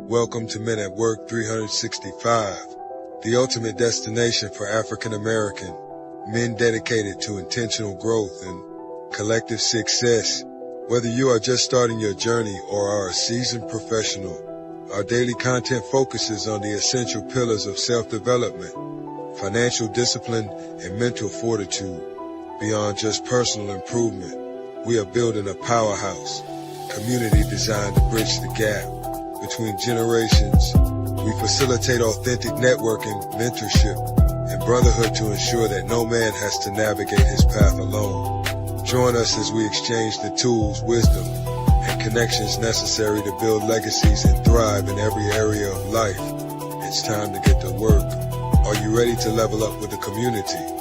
Welcome to Men at Work 365, the ultimate destination for African American men dedicated to intentional growth and collective success. Whether you are just starting your journey or are a seasoned professional, our daily content focuses on the essential pillars of self-development, financial discipline, and mental fortitude. Beyond just personal improvement, we are building a powerhouse community designed to bridge the gap between generations. We facilitate authentic networking, mentorship, and brotherhood to ensure that no man has to navigate his path alone. Join us as we exchange the tools, wisdom, and connections necessary to build legacies and thrive in every area of life. It's time to get to work. Are you ready to level up with the community?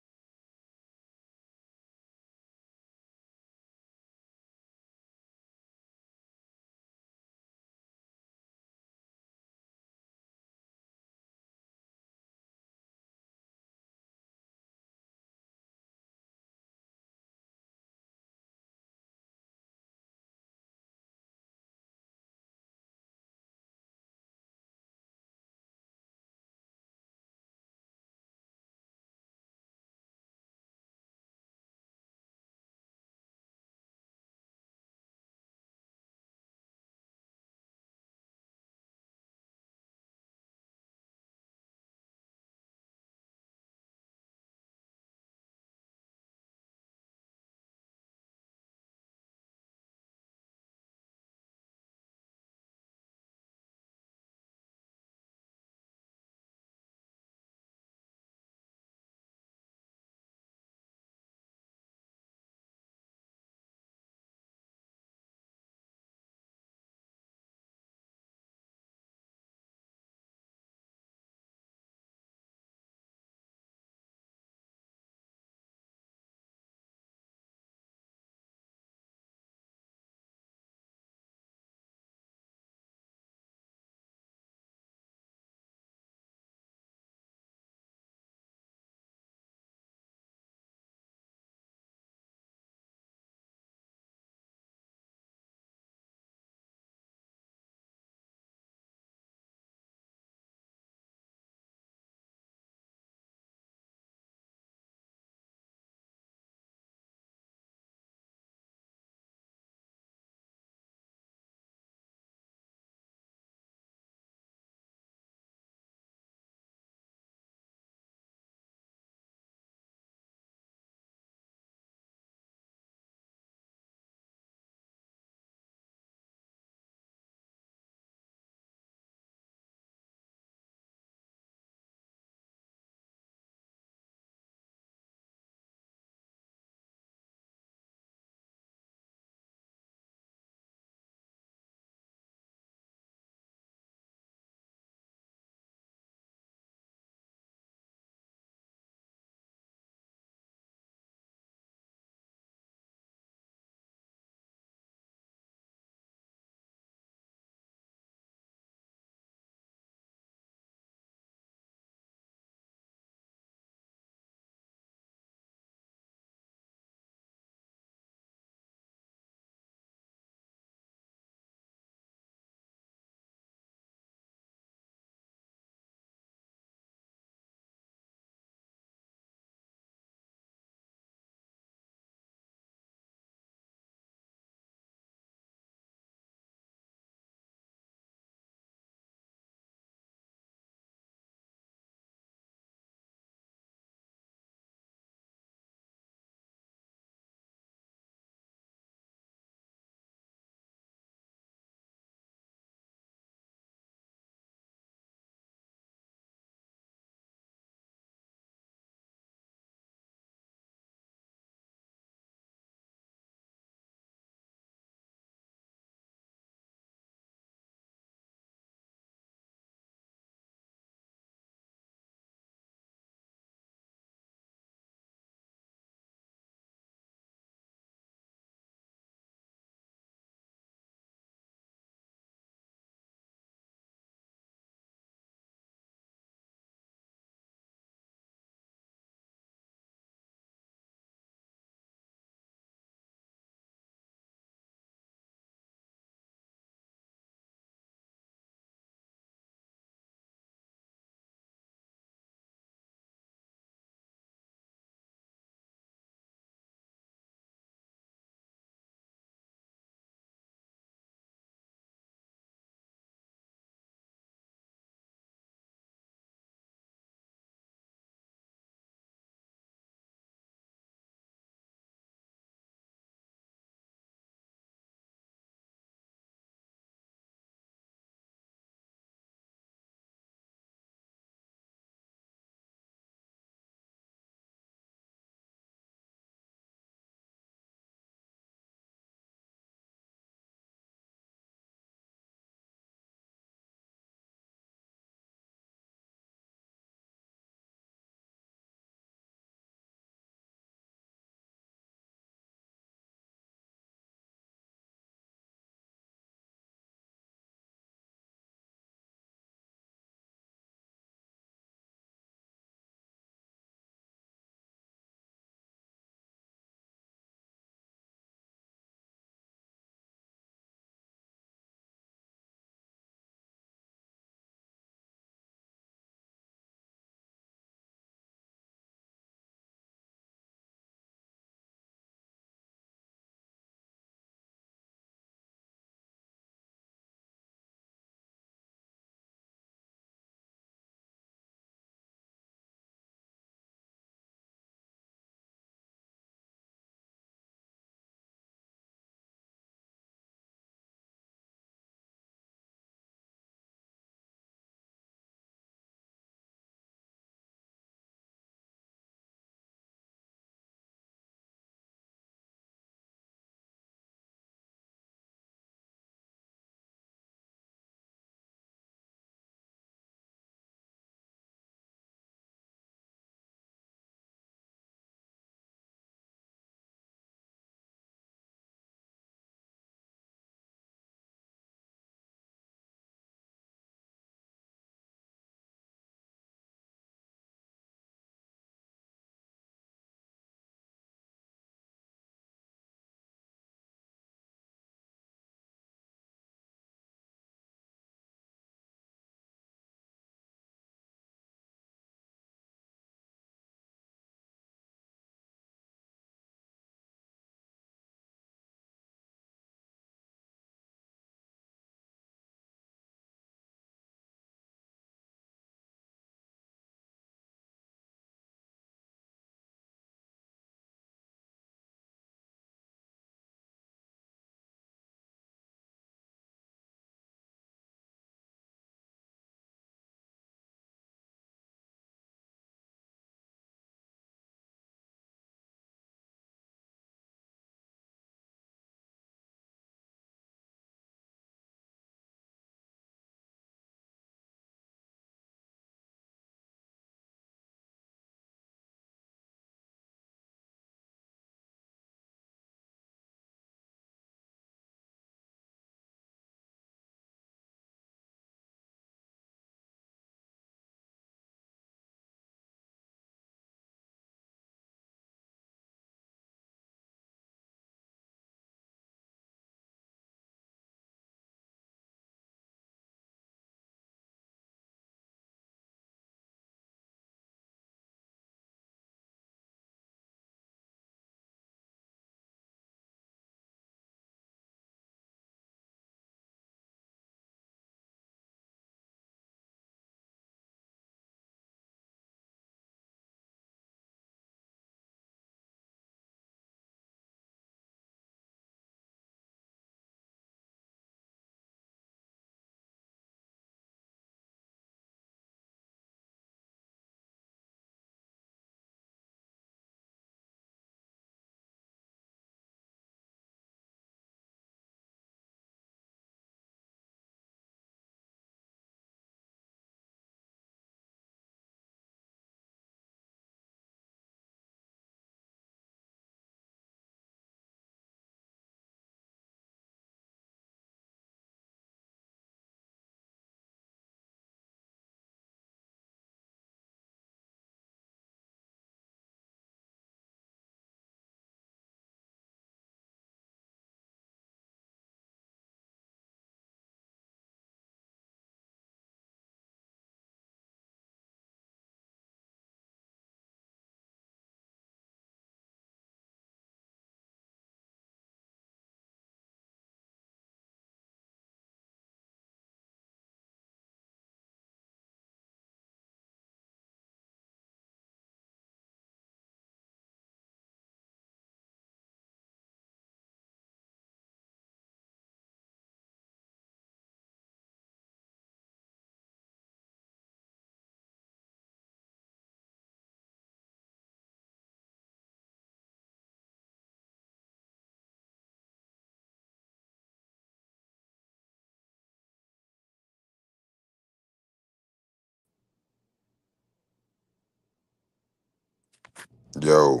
Yo,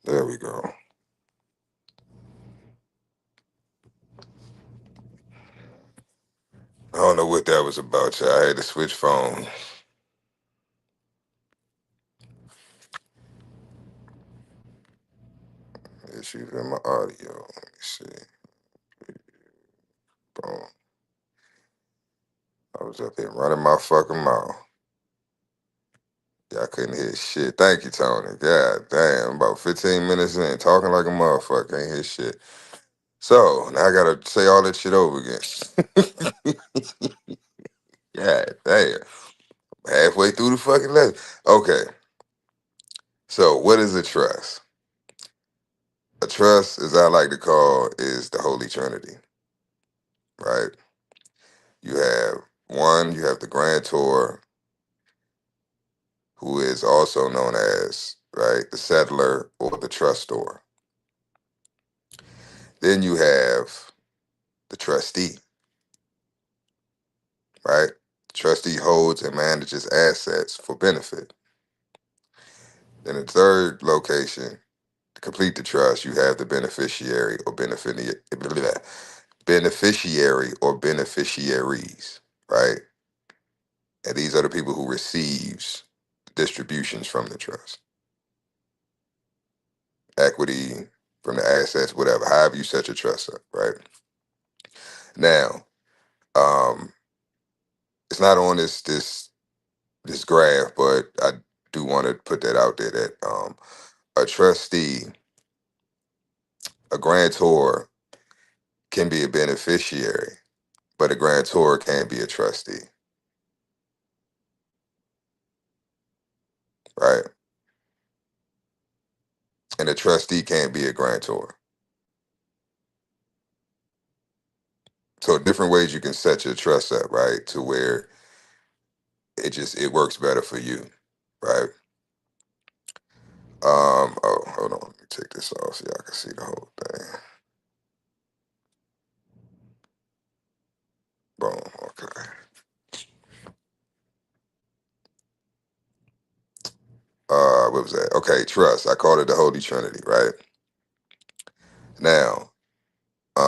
there we go. I don't know what that was about, y'all. I had to switch phones. Issues in my audio. Let me see. Boom. I was up here running my fucking mouth. Yeah, I couldn't hear shit. Thank you, Tony. God damn. About 15 minutes in, talking like a motherfucker. Can't hear shit. So, now I gotta say all that shit over again. God damn. Halfway through the fucking lesson. Okay. So, what is a trust? A trust, as I like to call, is the Holy Trinity, right? You have one, you have the grantor, who is also known as, right, the settler or the trustor. Then you have the trustee, right? The trustee holds and manages assets for benefit. Then the third location, to complete the trust, you have the beneficiary or beneficiaries, right? And these are the people who receives distributions from the trust, equity from the assets, whatever, however you set your trust up, right? Now, um, it's not on this graph, but I do want to put that out there that a trustee, a grantor can be a beneficiary, but a grantor can't be a trustee, right? And a trustee can't be a grantor. So different ways you can set your trust up, right, to where it works better for you, right? Oh, hold on, let me take this off so y'all can see the whole thing. Boom, okay. What was that? Okay, trust. I called it the Holy Trinity, right? Now,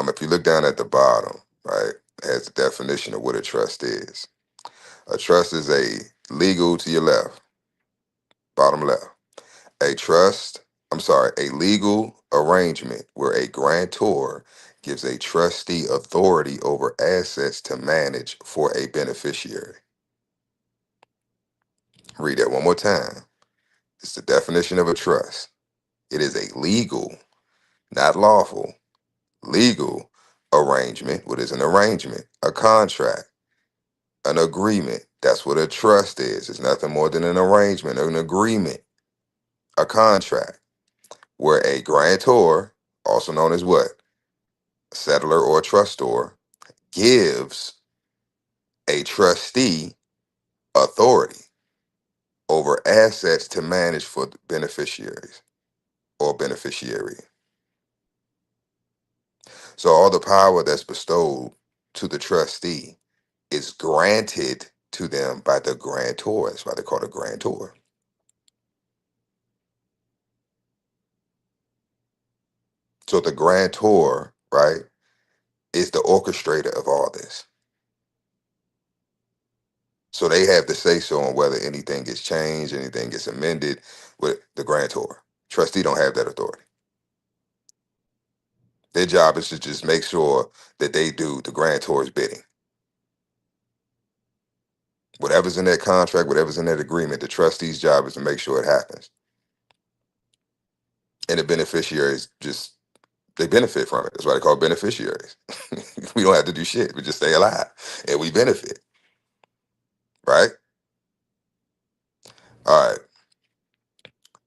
if you look down at the bottom, right, it has the definition of what a trust is. A trust is a legal to your left, bottom left. A trust, I'm sorry, a legal arrangement where a grantor gives a trustee authority over assets to manage for a beneficiary. Read that one more time. It's the definition of a trust. It is a legal, not lawful, legal arrangement. What is an arrangement? A contract, an agreement. That's what a trust is. It's nothing more than an arrangement, an agreement, a contract where a grantor, also known as what? A settler or a trustor, gives a trustee authority over assets to manage for beneficiaries or beneficiary. So all the power that's bestowed to the trustee is granted to them by the grantor. That's why they call it a grantor. So the grantor, right, is the orchestrator of all this. So they have the say so on whether anything gets changed, anything gets amended with the grantor. Trustee don't have that authority. Their job is to just make sure that they do the grantor's bidding. Whatever's in that contract, whatever's in that agreement, the trustee's job is to make sure it happens. And the beneficiaries just they benefit from it. That's why they call beneficiaries. We don't have to do shit. We just stay alive and we benefit. Right? All right.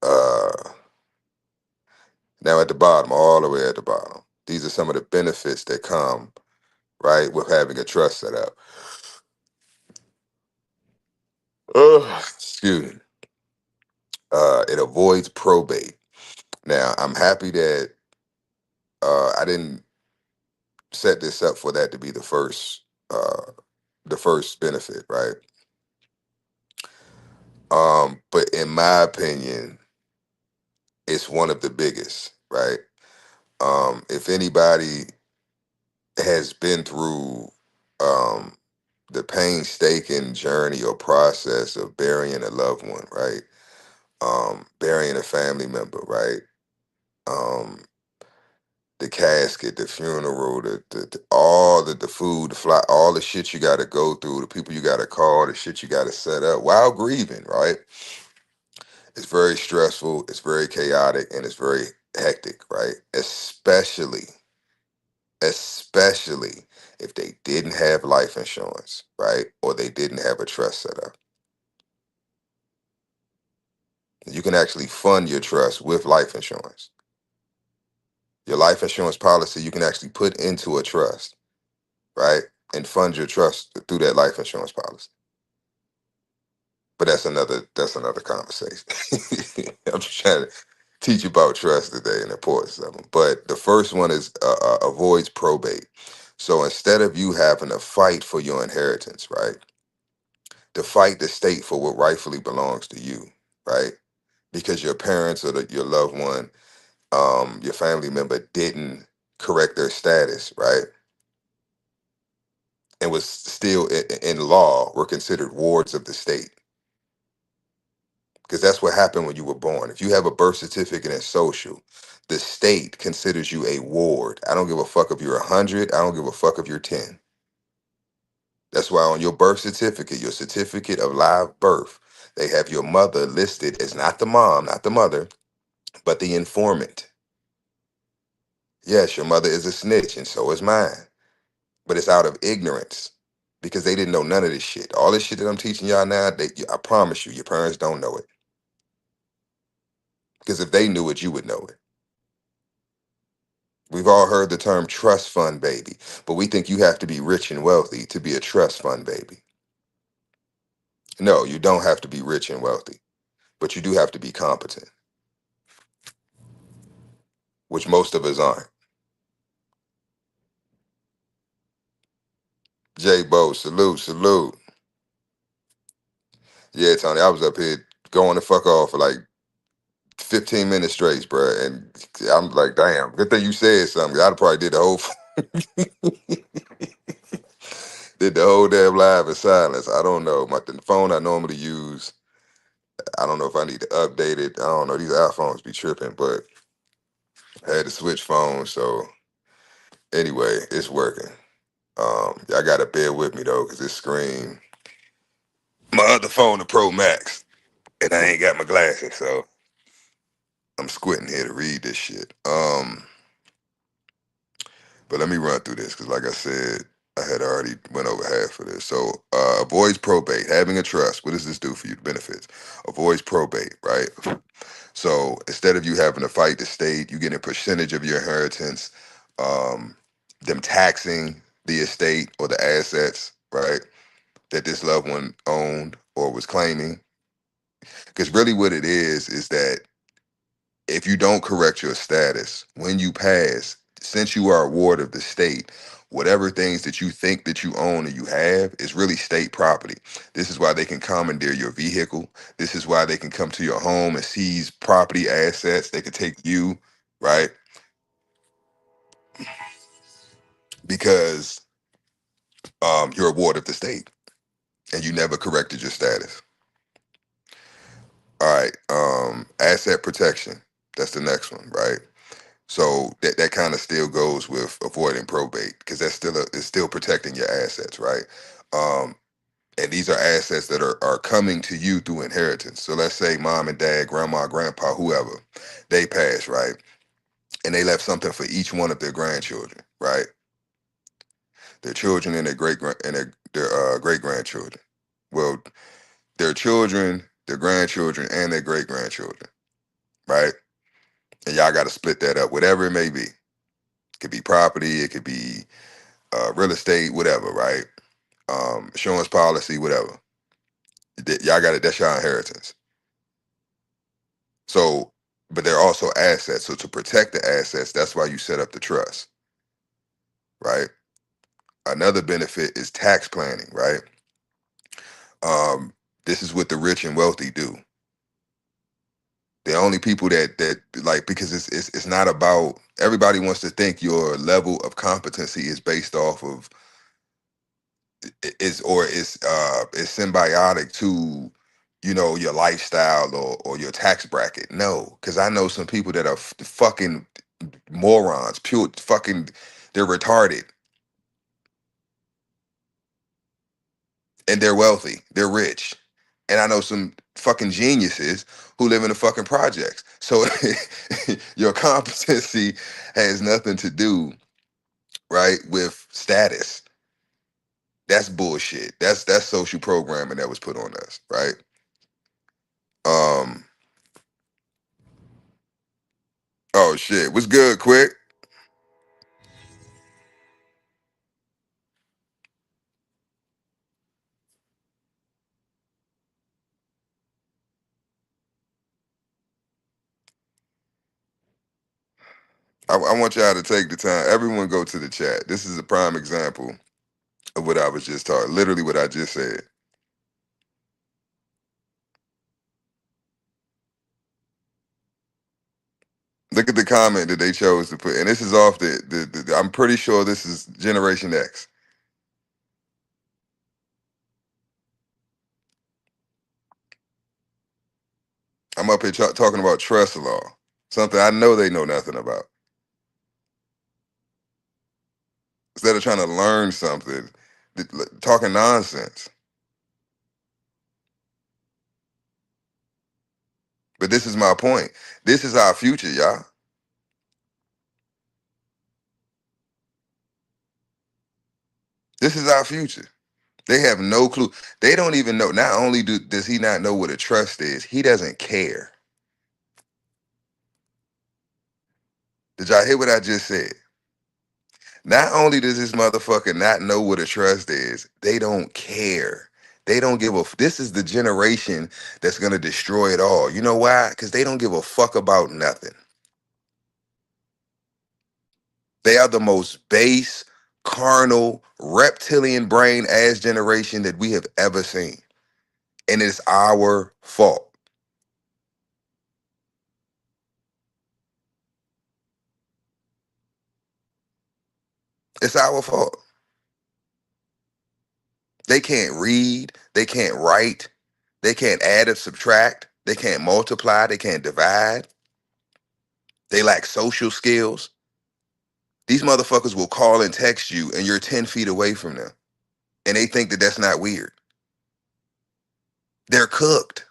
Uh Now at the bottom, all the way at the bottom. These are some of the benefits that come, right, with having a trust set up. Excuse me. It avoids probate. Now, I'm happy that I didn't set this up for that to be the first. the first benefit, right? But in my opinion, it's one of the biggest, right? If anybody has been through um, the painstaking journey or process of burying a loved one, right? Burying a family member, right? Um, the casket, the funeral, all the food, the fly, all the shit you got to go through, the people you got to call, the shit you got to set up while grieving, right? It's very stressful, it's very chaotic, and it's very hectic, right? Especially if they didn't have life insurance, right? Or they didn't have a trust set up. You can actually fund your trust with life insurance. Your life insurance policy, you can actually put into a trust, right? And fund your trust through that life insurance policy. But that's another conversation. I'm just trying to teach you about trust today and the importance of them. But the first one is avoids probate. So instead of you having to fight for your inheritance, right? To fight the state for what rightfully belongs to you, right? Because your parents or your loved one, your family member didn't correct their status, right? And was still in law were considered wards of the state. Because that's what happened when you were born. If you have a birth certificate and social, the state considers you a ward. I don't give a fuck if you're 100. I don't give a fuck if you're 10. That's why on your birth certificate, your certificate of live birth, they have your mother listed as not the mom, not the mother, but the informant. Yes, your mother is a snitch, and so is mine. But it's out of ignorance because they didn't know none of this shit. All this shit that I'm teaching y'all now, I promise you, your parents don't know it. Because if they knew it, you would know it. We've all heard the term trust fund baby, but we think you have to be rich and wealthy to be a trust fund baby. No, you don't have to be rich and wealthy, but you do have to be competent, which most of us aren't. J Bo, salute, salute. Yeah, Tony, I was up here going the fuck off for like 15 minutes straight, bro. And I'm like, damn, good thing you said something. I'd probably did the whole did the whole damn live in silence. I don't know. The phone I normally use, I don't know if I need to update it. I don't know. These iPhones be tripping, but I had to switch phones. So anyway, it's working. Y'all gotta bear with me though, cause this screen, my other phone, the Pro Max, and I ain't got my glasses, so I'm squinting here to read this shit. But let me run through this because, like I said, I had already went over half of this. So, avoids probate. Having a trust. What does this do for you? The benefits. Avoids probate, right? So instead of you having to fight the state, you get a percentage of your inheritance. Um, them taxing the estate or the assets, right? That this loved one owned or was claiming. Because really, what it is that if you don't correct your status when you pass, since you are a ward of the state, whatever things that you think that you own or you have is really state property. This is why they can commandeer your vehicle. This is why they can come to your home and seize property assets. They could take you, right? Because you're a ward of the state and you never corrected your status. All right. Asset protection. That's the next one, right? So that kind of still goes with avoiding probate because it's still protecting your assets, right? Um, and these are assets that are coming to you through inheritance. So let's say mom and dad, grandma, grandpa, whoever, they pass, right? And they left something for each one of their grandchildren, right? Their children and their great grandchildren. Well, their children, their grandchildren, and their great grandchildren, right? And y'all got to split that up, whatever it may be. It could be property, it could be real estate, whatever, right? Insurance policy, whatever. Y'all got it. That's your inheritance. So, but they're also assets. So to protect the assets, that's why you set up the trust, right? Another benefit is tax planning, right? Um, this is what the rich and wealthy do. The only people that like, because it's not about, everybody wants to think your level of competency is based off of is symbiotic to, you know, your lifestyle or your tax bracket. No, because I know some people that are fucking morons, pure fucking, they're retarded and they're wealthy, they're rich. And I know some fucking geniuses who live in the fucking projects. So your competency has nothing to do, right, with status. That's bullshit. That's social programming that was put on us, right? Um, oh shit, what's good, quick? I want y'all to take the time. Everyone go to the chat. This is a prime example of what I was just talking, literally what I just said. Look at the comment that they chose to put, and this is off I'm pretty sure this is Generation X. I'm up here talking about trust law, something I know they know nothing about. Instead of trying to learn something, talking nonsense. But this is my point. This is our future, y'all. This is our future. They have no clue. They don't even know. Not only does he not know what a trust is, he doesn't care. Did y'all hear what I just said? Not only does this motherfucker not know what a trust is, they don't care. They don't give a. This is the generation that's gonna destroy it all. You know why? Because they don't give a fuck about nothing. They are the most base, carnal, reptilian brain ass generation that we have ever seen, and it's our fault. It's our fault. They can't read. They can't write. They can't add or subtract. They can't multiply. They can't divide. They lack social skills. These motherfuckers will call and text you and you're 10 feet away from them. And they think that that's not weird. They're cooked.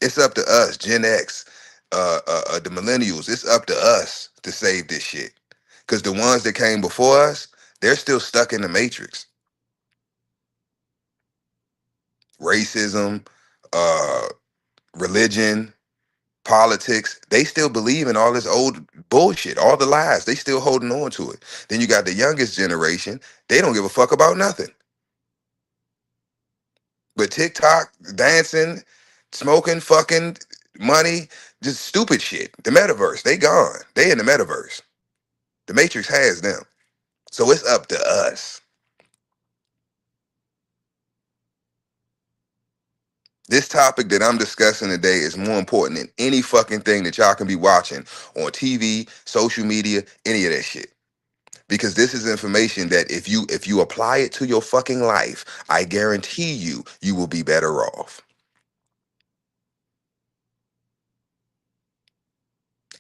It's up to us, Gen X, the millennials. It's up to us to save this shit. Because the ones that came before us, they're still stuck in the matrix. Racism, uh, religion, politics, they still believe in all this old bullshit, all the lies. They still holding on to it. Then you got the youngest generation. They don't give a fuck about nothing. But TikTok, dancing, smoking, fucking, money, just stupid shit. The metaverse, they gone. They in the metaverse. The Matrix has them. So it's up to us. This topic that I'm discussing today is more important than any fucking thing that y'all can be watching on TV, social media, any of that shit. Because this is information that if you apply it to your fucking life, I guarantee you will be better off.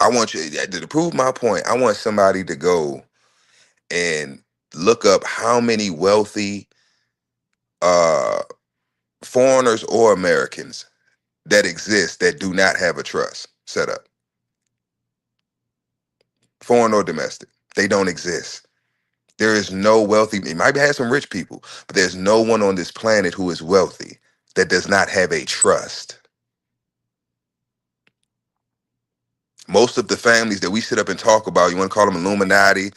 I want you to prove my point. I want somebody to go and look up how many wealthy uh foreigners or Americans that exist that do not have a trust set up. Foreign or domestic. They don't exist. There is no wealthy, it might have some rich people, but there's no one on this planet who is wealthy that does not have a trust. Most of the families that we sit up and talk about, you want to call them Illuminati,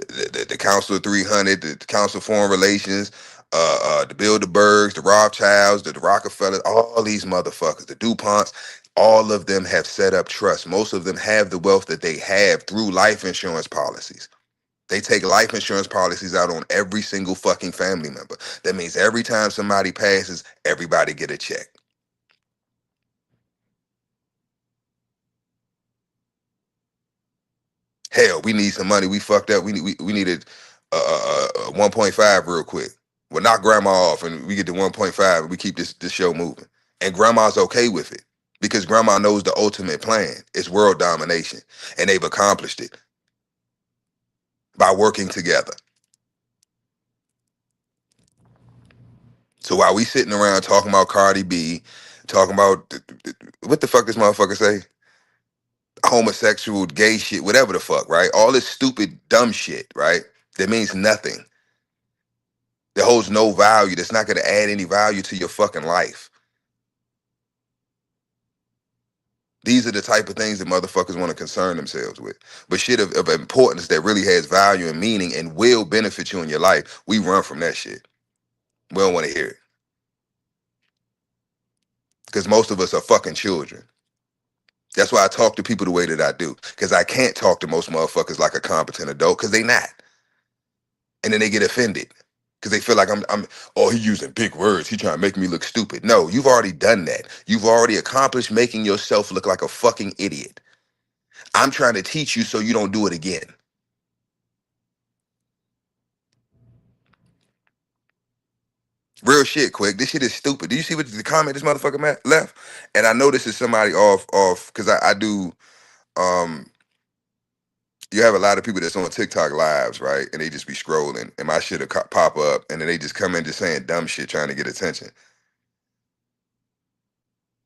the Council of 300, the Council of Foreign Relations, the Bilderbergs, the Rothschilds, the Rockefellers, all these motherfuckers, the DuPonts, All of them have set up trust. Most of them have the wealth that they have through life insurance policies. They take life insurance policies out on every single fucking family member. That means every time somebody passes, everybody get a check. Hell, we need some money. We fucked up. We needed 1.5 real quick. We'll knock grandma off and we get to 1.5 and we keep this show moving. And grandma's okay with it because grandma knows the ultimate plan. It's world domination. And they've accomplished it by working together. So while we sitting around talking about Cardi B, talking about what the fuck this motherfucker say? Homosexual, gay shit, whatever the fuck, right? All this stupid, dumb shit, right? That means nothing. That holds no value. That's not going to add any value to your fucking life. These are the type of things that motherfuckers want to concern themselves with. But shit of importance that really has value and meaning and will benefit you in your life, we run from that shit. We don't want to hear it. Because most of us are fucking children. That's why I talk to people the way that I do. Because I can't talk to most motherfuckers like a competent adult because they not. And then they get offended. Because they feel like oh, he using big words. He trying to make me look stupid. No, you've already done that. You've already accomplished making yourself look like a fucking idiot. I'm trying to teach you so you don't do it again. Real shit, quick. This shit is stupid. Do you see what the comment this motherfucker left? And I know this is somebody off, because I do, um, you have a lot of people that's on TikTok lives, right? And they just be scrolling and my shit will pop up and then they just come in just saying dumb shit trying to get attention.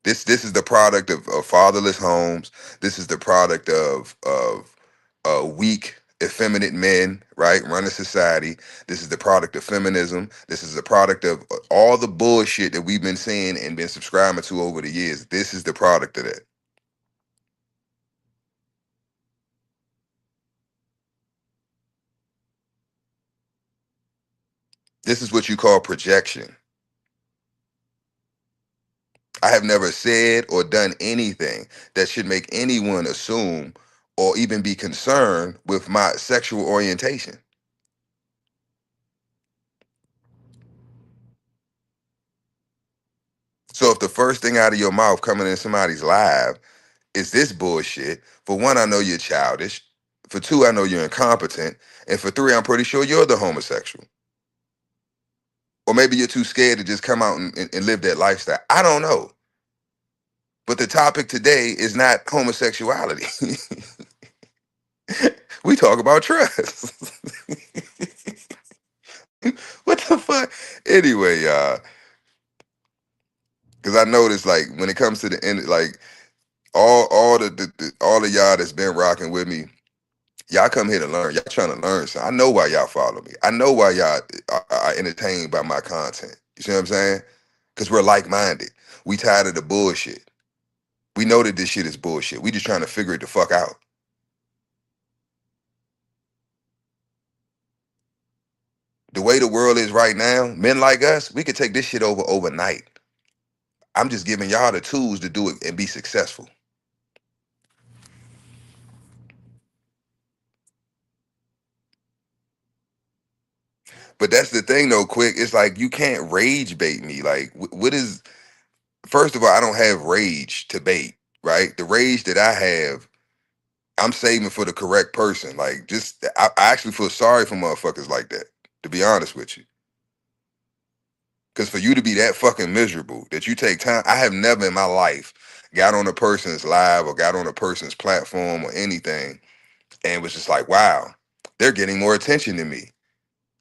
This is the product of fatherless homes. This is the product of weak, effeminate men, right? Running society. This is the product of feminism. This is the product of all the bullshit that we've been seeing and been subscribing to over the years. This is the product of that. This is what you call projection. I have never said or done anything that should make anyone assume or even be concerned with my sexual orientation. So if the first thing out of your mouth coming in somebody's live is this bullshit, for one, I know you're childish. For two, I know you're incompetent. And for three, I'm pretty sure you're the homosexual. Or maybe you're too scared to just come out and live that lifestyle. I don't know. But the topic today is not homosexuality. We talk about trust. What the fuck? Anyway, y'all, because I noticed like when it comes to the end, like all all of y'all that's been rocking with me, y'all come here to learn. Y'all trying to learn. So I know why y'all follow me. I know why y'all are entertained by my content. You see what I'm saying? Because we're like minded. We tired of the bullshit. We know that this shit is bullshit. We just trying to figure it the fuck out. The way the world is right now, men like us, we could take this shit over overnight. I'm just giving y'all the tools to do it and be successful. But that's the thing though, quick. It's like you can't rage bait me. Like, what is? First of all, I don't have rage to bait. Right, the rage that I have, I'm saving for the correct person. Like, just I actually feel sorry for motherfuckers like that. To be honest with you, because for you to be that fucking miserable that you take time, I have never in my life got on a person's live or got on a person's platform or anything and was just like, wow, they're getting more attention than me.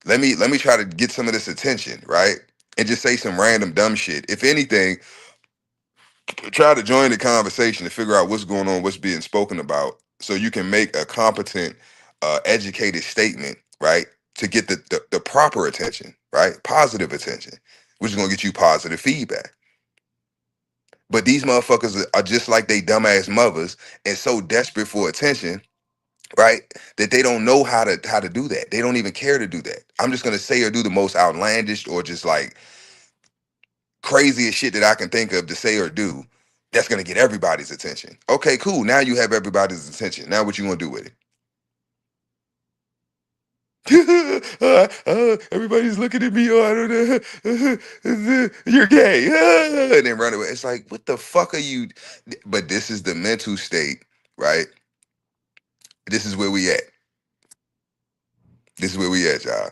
Let me try to get some of this attention, right? And just say some random dumb shit. If anything, try to join the conversation to figure out what's going on, what's being spoken about, so you can make a competent, educated statement, right? To get the proper attention, right? Positive attention, which is gonna get you positive feedback. But these motherfuckers are just like they dumbass mothers and so desperate for attention, right? That they don't know how to do that. They don't even care to do that. I'm just gonna say or do the most outlandish or just like craziest shit that I can think of to say or do That's gonna get everybody's attention. Okay, cool. Now you have everybody's attention. Now what you gonna do with it? Everybody's looking at me. Oh, I don't know. You're gay. And then run away. It's like, what the fuck are you? But this is the mental state, right? This is where we at. This is where we at, y'all.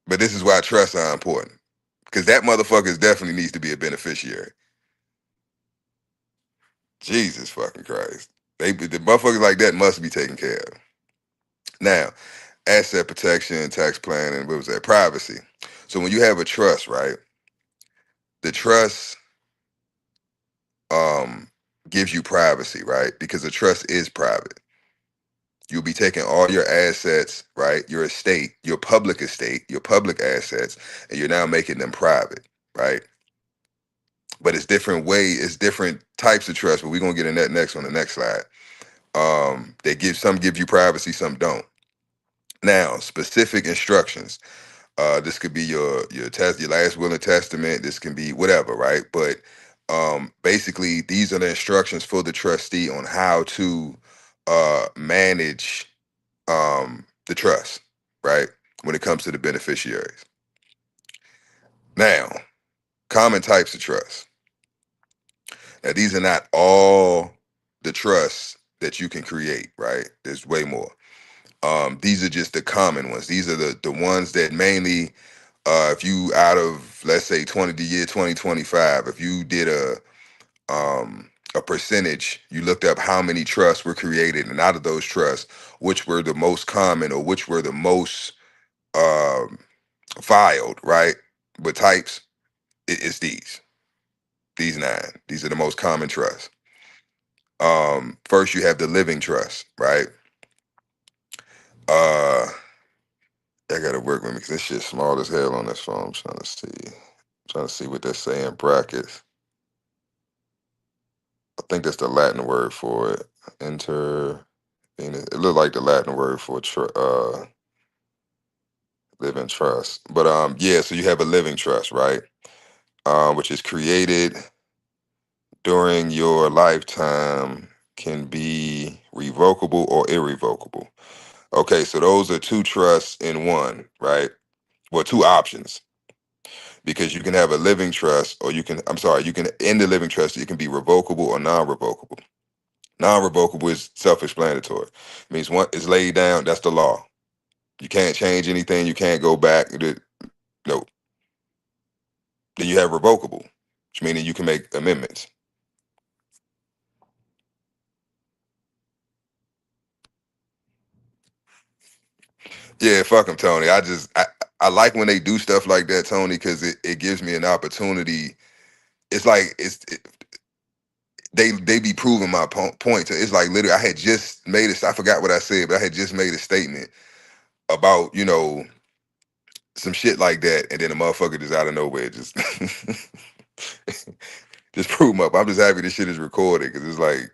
But this is why trusts are important. Because that motherfucker definitely needs to be a beneficiary. Jesus fucking Christ. The motherfuckers like that must be taken care of. Now, asset protection, tax planning, what was that? Privacy. So when you have a trust, right? The trust um gives you privacy, right? Because the trust is private. You'll be taking all your assets, right? Your estate, your public assets, and you're now making them private, right? But it's different types of trust, but we're gonna get in that next on the next slide. They give some give you privacy, some don't. Now, specific instructions. This could be your last will and testament. This can be whatever, right? But basically, these are the instructions for the trustee on how to manage the trust, right? When it comes to the beneficiaries. Now, common types of trust. Now, these are not all the trusts that you can create, right? There's way more. These are just the common ones. These are the ones that mainly, if you out of let's say the year 2025, if you did a percentage, you looked up how many trusts were created, and out of those trusts, which were the most common or which were the most um, filed, right? With types, it's these nine. These are the most common trusts. First, you have the living trust, right? Uh, I gotta work with me because this shit's small as hell on this phone. I'm trying to see what they're saying. Brackets. I think that's the Latin word for it. Inter. It looked like the Latin word for living trust. But yeah. So you have a living trust, right? Which is created during your lifetime, can be revocable or irrevocable. Okay, so those are two trusts in one, right? Well, two options, because you can have a living trust, or I'm sorry, you can, in the living trust, it can be revocable or non-revocable. Non-revocable is self-explanatory. It means one is laid down, that's the law. You can't change anything, you can't go back. No. Then you have revocable, which means that you can make amendments. Yeah, fuck them, Tony. I like when they do stuff like that, Tony, because it gives me an opportunity. It's like they be proving my point. So it's like literally, I had just made it. I forgot what I said, but I had just made a statement about some shit like that, and then a motherfucker just out of nowhere just just prove 'em up. I'm just happy this shit is recorded because it's like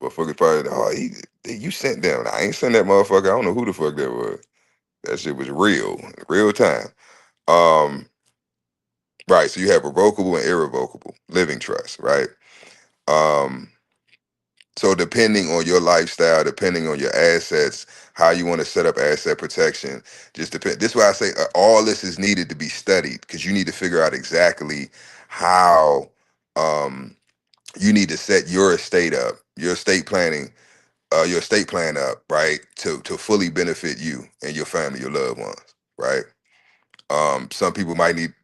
motherfucker probably you sent them. I ain't sent that motherfucker. I don't know who the fuck that was. That shit was real time. Um, right. So you have revocable and irrevocable living trust, right? Um, so depending on your lifestyle, depending on your assets, how you want to set up asset protection, just depend. This is why I say all this is needed to be studied, because you need to figure out exactly how you need to set your estate up, your estate plan up, right, to fully benefit you and your family, your loved ones, right? Some people might need,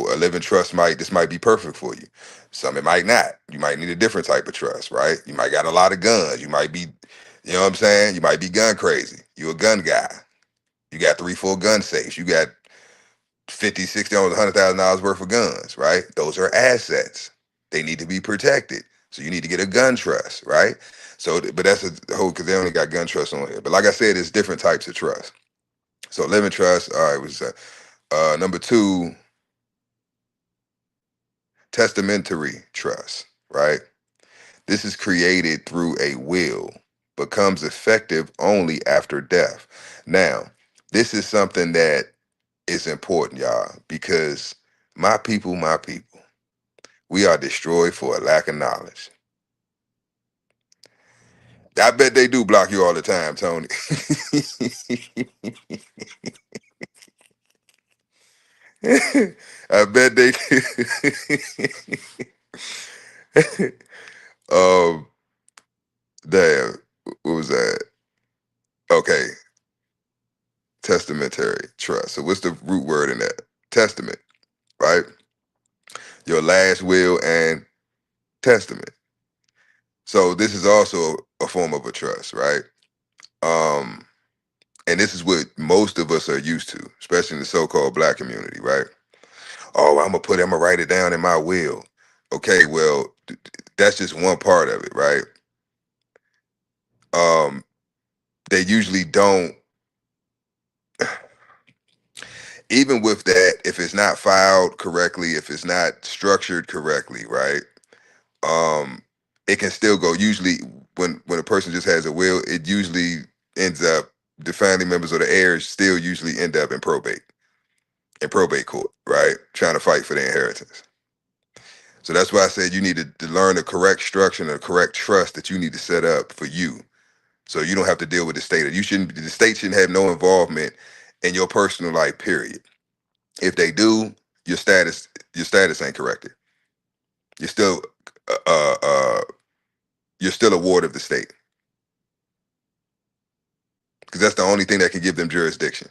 a living trust might be perfect for you. Some it might not. You might need a different type of trust, right? You might got a lot of guns. You might be, you know what I'm saying? You might be gun crazy. You a gun guy. You got 3, 4 gun safes. You got 50, 60, almost $100,000 worth of guns, right? Those are assets. They need to be protected. So you need to get a gun trust, right? So, but that's a whole, because they only got gun trust on here. But like I said, it's different types of trust. So living trust, all right, was number two, testamentary trust, right? This is created through a will, becomes effective only after death. Now, this is something that is important, y'all, because my people, We are destroyed for a lack of knowledge. I bet they do block you all the time, Tony. I bet they. um, damn. What was that? Okay, testamentary trust. So what's the root word in that? Testament, right? Your last will and testament. So this is also a form of a trust, right? Um, and this is what most of us are used to, especially in the so-called black community, right? Oh, I'm gonna write it down in my will. Okay, well, that's just one part of it, right? Um, they usually don't, even with that, if it's not filed correctly, if it's not structured correctly, right? Um, it can still go. Usually, when a person just has a will, it usually ends up the family members or the heirs still usually end up in probate court, right? Trying to fight for the inheritance. So that's why I said you need to learn the correct structure and the correct trust that you need to set up for you, so you don't have to deal with the state. You shouldn't. The state shouldn't have no involvement in your personal life. Period. If they do, your status ain't corrected. You're still uh, uh, uh, you're still a ward of the state, because that's the only thing that can give them jurisdiction.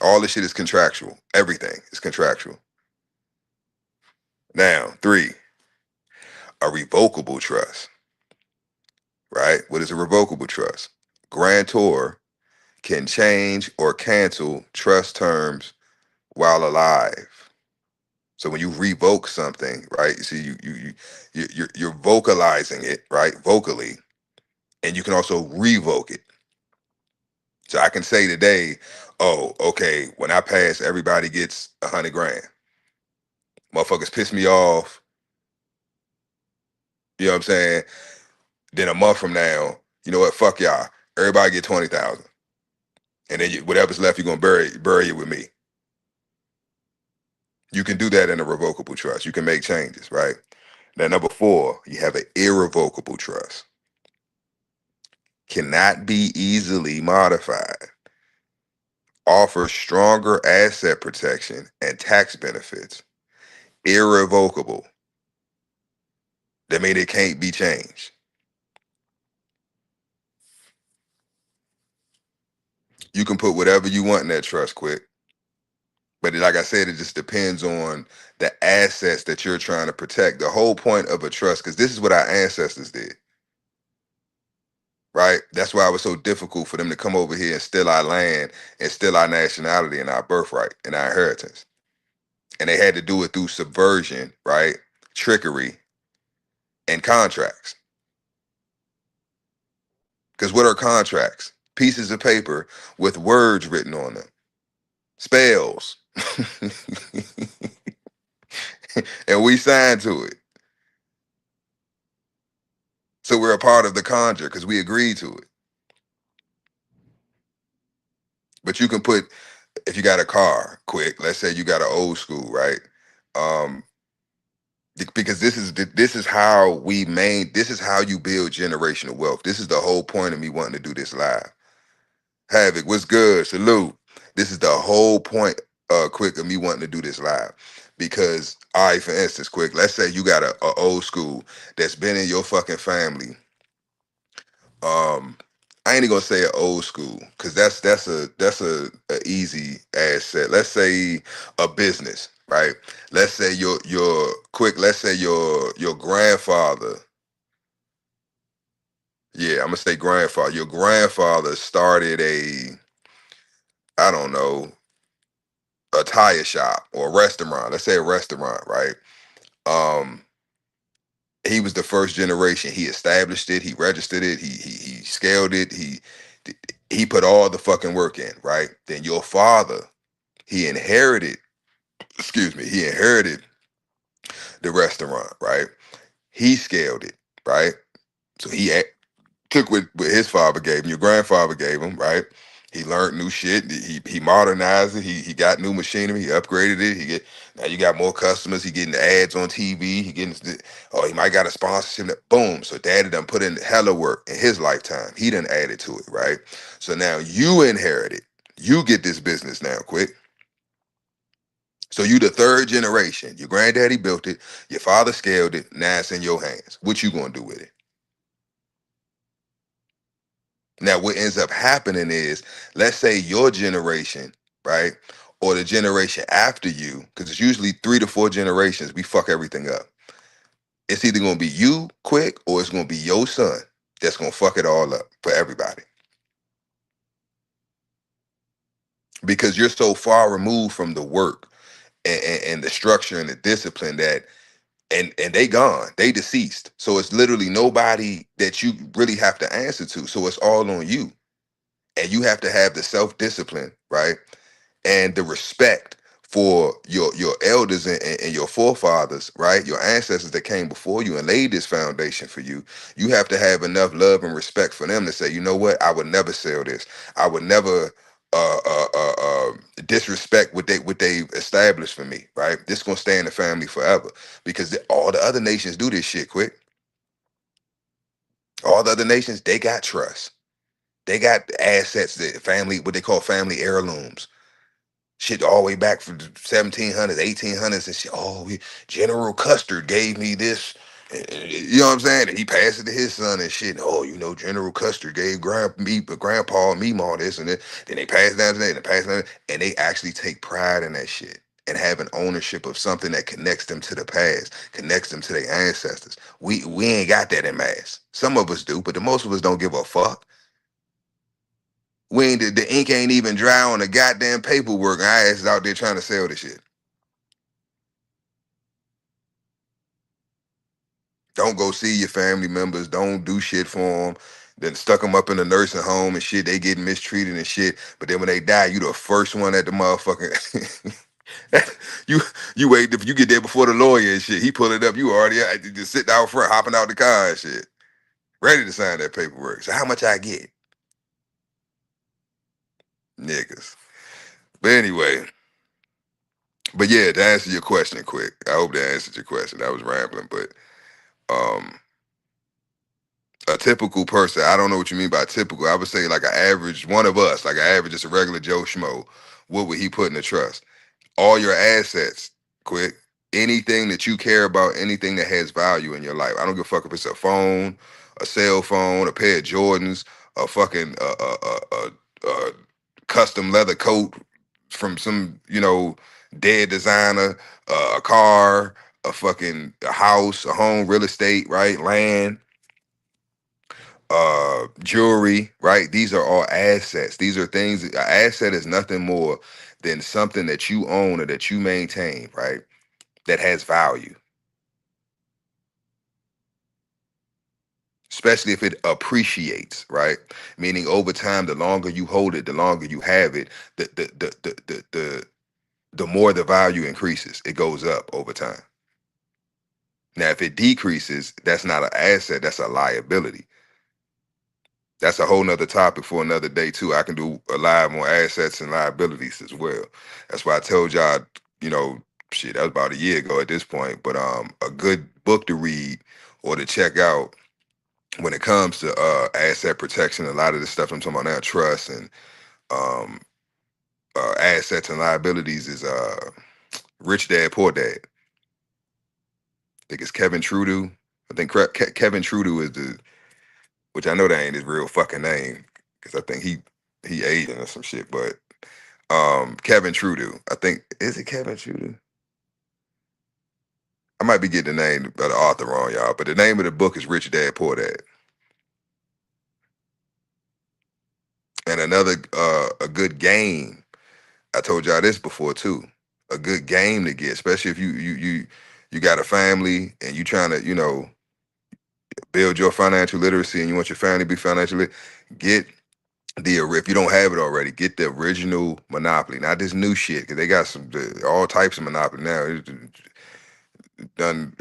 All this shit is contractual. Everything is contractual. Now, three, a revocable trust, right? What is a revocable trust? Grantor can change or cancel trust terms while alive. So when you revoke something, right? You see, you're vocalizing it, right? Vocally, and you can also revoke it. So I can say today, oh, okay, when I pass, everybody gets 100 grand. Motherfuckers piss me off. You know what I'm saying? Then a month from now, you know what? Fuck y'all. Everybody get 20,000, and then whatever's left, you're gonna bury it with me. You can do that in a revocable trust. You can make changes, right? Now, number four, you have an irrevocable trust. Cannot be easily modified. Offers stronger asset protection and tax benefits. Irrevocable. That means it can't be changed. You can put whatever you want in that trust, quick. But like I said, it just depends on the assets that you're trying to protect. The whole point of a trust, because this is what our ancestors did, right? That's why it was so difficult for them to come over here and steal our land and steal our nationality and our birthright and our inheritance. And they had to do it through subversion, right? Trickery and contracts. Because what are contracts? Pieces of paper with words written on them, spells. And we signed to it. So we're a part of the conjure because we agreed to it. But you can put, if you got a car, quick, let's say you got an old school, right? Um, because this is how this is how you build generational wealth. This is the whole point of me wanting to do this live. Havoc, what's good? Salute. This is the whole point, quick, of me wanting to do this live. Because, all right, for instance, quick, let's say you got a old school that's been in your fucking family. I ain't even gonna say an old school, because that's a easy asset. Let's say a business, right? Let's say your quick, let's say your grandfather. Yeah, I'm gonna say grandfather. Your grandfather started I don't know, a tire shop or a restaurant. Let's say a restaurant, right? Um, he was the first generation. He established it. He registered it. He scaled it. He put all the fucking work in, right? Then your father, he inherited. Excuse me. He inherited the restaurant, right? He scaled it, right? So took what his father gave him. Your grandfather gave him, right? He learned new shit. He modernized it. He got new machinery. He upgraded it. Now you got more customers. He getting ads on TV. He might got a sponsorship. Boom. So daddy done put in hella work in his lifetime. He done added to it, right? So now you inherit it. You get this business now, quick. So you the third generation. Your granddaddy built it. Your father scaled it. Now it's in your hands. What you gonna do with it? Now, what ends up happening is, let's say your generation, right, or the generation after you, because it's usually 3 to 4 generations, we fuck everything up. It's either gonna be you quick, or it's gonna be your son that's gonna fuck it all up for everybody, because you're so far removed from the work and the structure and the discipline that, and they gone, they deceased. So it's literally nobody that you really have to answer to. So it's all on you, and you have to have the self discipline, right, and the respect for your elders and your forefathers, right? Your ancestors that came before you and laid this foundation for you. You have to have enough love and respect for them to say, you know what, I would never sell this. I would never disrespect what they established for me, right? This gonna stay in the family forever, because all the other nations do this shit quick. All the other nations, they got trust. They got assets, that family, what they call family heirlooms. Shit all the way back from the 1700s, 1800s, and shit. General Custer gave me this. You know what I'm saying? And he passed it to his son and shit. Oh, General Custer gave grandpa and Meemaw this and that. Then they pass it down to that, and they pass it down, and they actually take pride in that shit and have an ownership of something that connects them to the past, connects them to their ancestors. We ain't got that in mass. Some of us do, but the most of us don't give a fuck. We ain't the ink ain't even dry on the goddamn paperwork. And our ass is out there trying to sell this shit. Don't go see your family members. Don't do shit for them. Then stuck them up in a nursing home and shit. They getting mistreated and shit. But then when they die, you the first one at the motherfucking. you you wait if you get there before the lawyer and shit. He pull it up. You already just sitting out front, hopping out the car and shit, ready to sign that paperwork. So how much I get, niggas? But anyway, but yeah, to answer your question quick. I hope that answered your question. I was rambling, but um a typical person, I don't know what you mean by typical. I would say like an average one of us, like an average, just a regular Joe Schmo. What would he put in the trust? All your assets, quick. Anything that you care about, anything that has value in your life. I don't give a fuck if it's a phone, a cell phone, a pair of Jordans, a fucking custom leather coat from some dead designer, a car, a house, a home, real estate, right, land, jewelry, right? These are all assets. These are things. An asset is nothing more than something that you own or that you maintain, right? That has value, especially if it appreciates, right? Meaning over time, the longer you hold it, the longer you have it, the more the value increases. It goes up over time. Now, if it decreases, that's not an asset. That's a liability. That's a whole nother topic for another day too. I can do a live on assets and liabilities as well. That's why I told y'all, you know, shit, that was about a year ago at this point. But a good book to read or to check out when it comes to asset protection, a lot of the stuff I'm talking about now, trust and um assets and liabilities, is Rich Dad Poor Dad. I think it's Kevin Trudeau. I think Kevin Trudeau is which I know that ain't his real fucking name, because I think he Asian or some shit. But Kevin Trudeau, I think, is it Kevin Trudeau? I might be getting the name of the author wrong, y'all, but the name of the book is Rich Dad Poor Dad. And another a good game. I told y'all this before too. A good game to get, especially if you got a family and you trying to build your financial literacy and you want your family to be financially, get if you don't have it already, get the original Monopoly, not this new shit, because they got all types of Monopoly now. It's done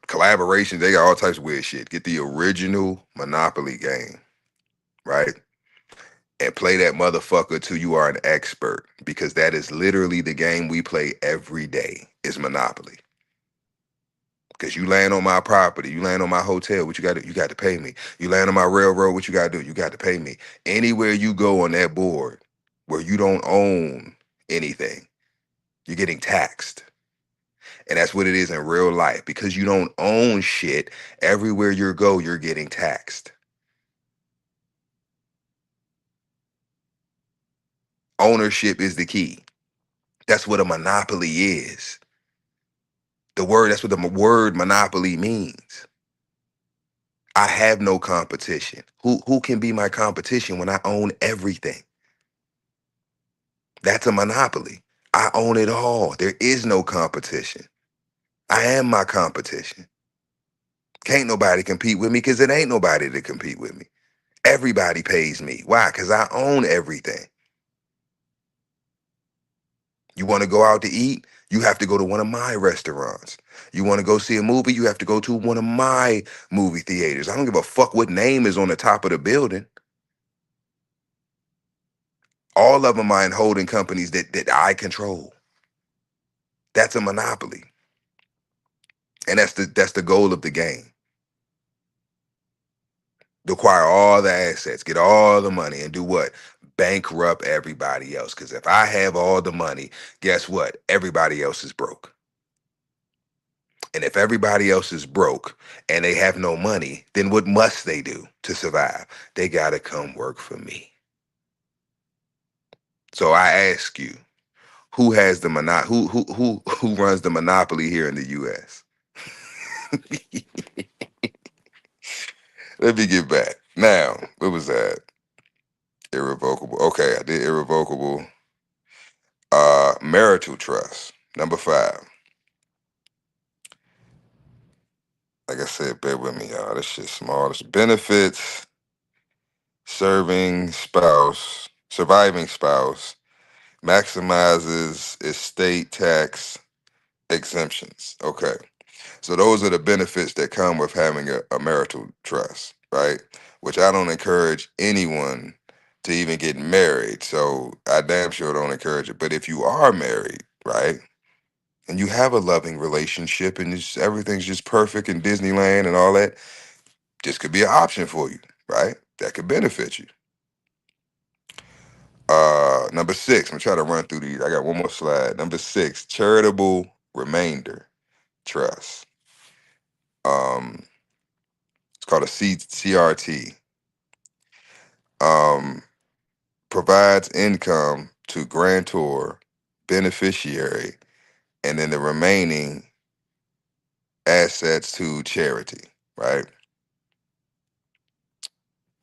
collaborations. They got all types of weird shit. Get the original Monopoly game, right? and play that motherfucker till you are an expert, because that is literally the game we play every day, is Monopoly. Because you land on my property, you land on my hotel, what you got to, you got to pay me. You land on my railroad, what you got to do? You got to pay me. Anywhere you go on that board where you don't own anything, you're getting taxed. And that's what it is in real life. Because you don't own shit, everywhere you go, you're getting taxed. Ownership is the key. That's what a monopoly is. That's what the word monopoly means. I have no competition. Who can be my competition when I own everything? That's a monopoly. I own it all. There is no competition. I am my competition. Can't nobody compete with me because it ain't nobody to compete with me. Everybody pays me. Why? Because I own everything. You want to go out to eat? You have to go to one of my restaurants. You want to go see a movie? You have to go to one of my movie theaters. I don't give a fuck what name is on the top of the building. All of them are in holding companies that I control. That's a monopoly. And that's the goal of the game. To acquire all the assets, get all the money, and do what? Bankrupt everybody else. Because if I have all the money, guess what? Everybody else is broke. And if everybody else is broke and they have no money, then what must they do to survive? They gotta come work for me. So I ask you, who has the who runs the monopoly here in the US? Let me get back. Now, what was that? Irrevocable. Okay, I did irrevocable. Marital trust. Number 5. Like I said, bear with me, y'all. This shit's small. This benefits surviving spouse, maximizes estate tax exemptions. Okay. So those are the benefits that come with having a marital trust, right? Which I don't encourage anyone to even get married. So I damn sure don't encourage it. But if you are married, right, and you have a loving relationship and everything's just perfect in Disneyland and all that, this could be an option for you, right? That could benefit you. Number 6, I'm gonna try to run through these. I got one more slide. Number 6, charitable remainder trust. It's called a CRT. Um, provides income to grantor, beneficiary, and then the remaining assets to charity. Right?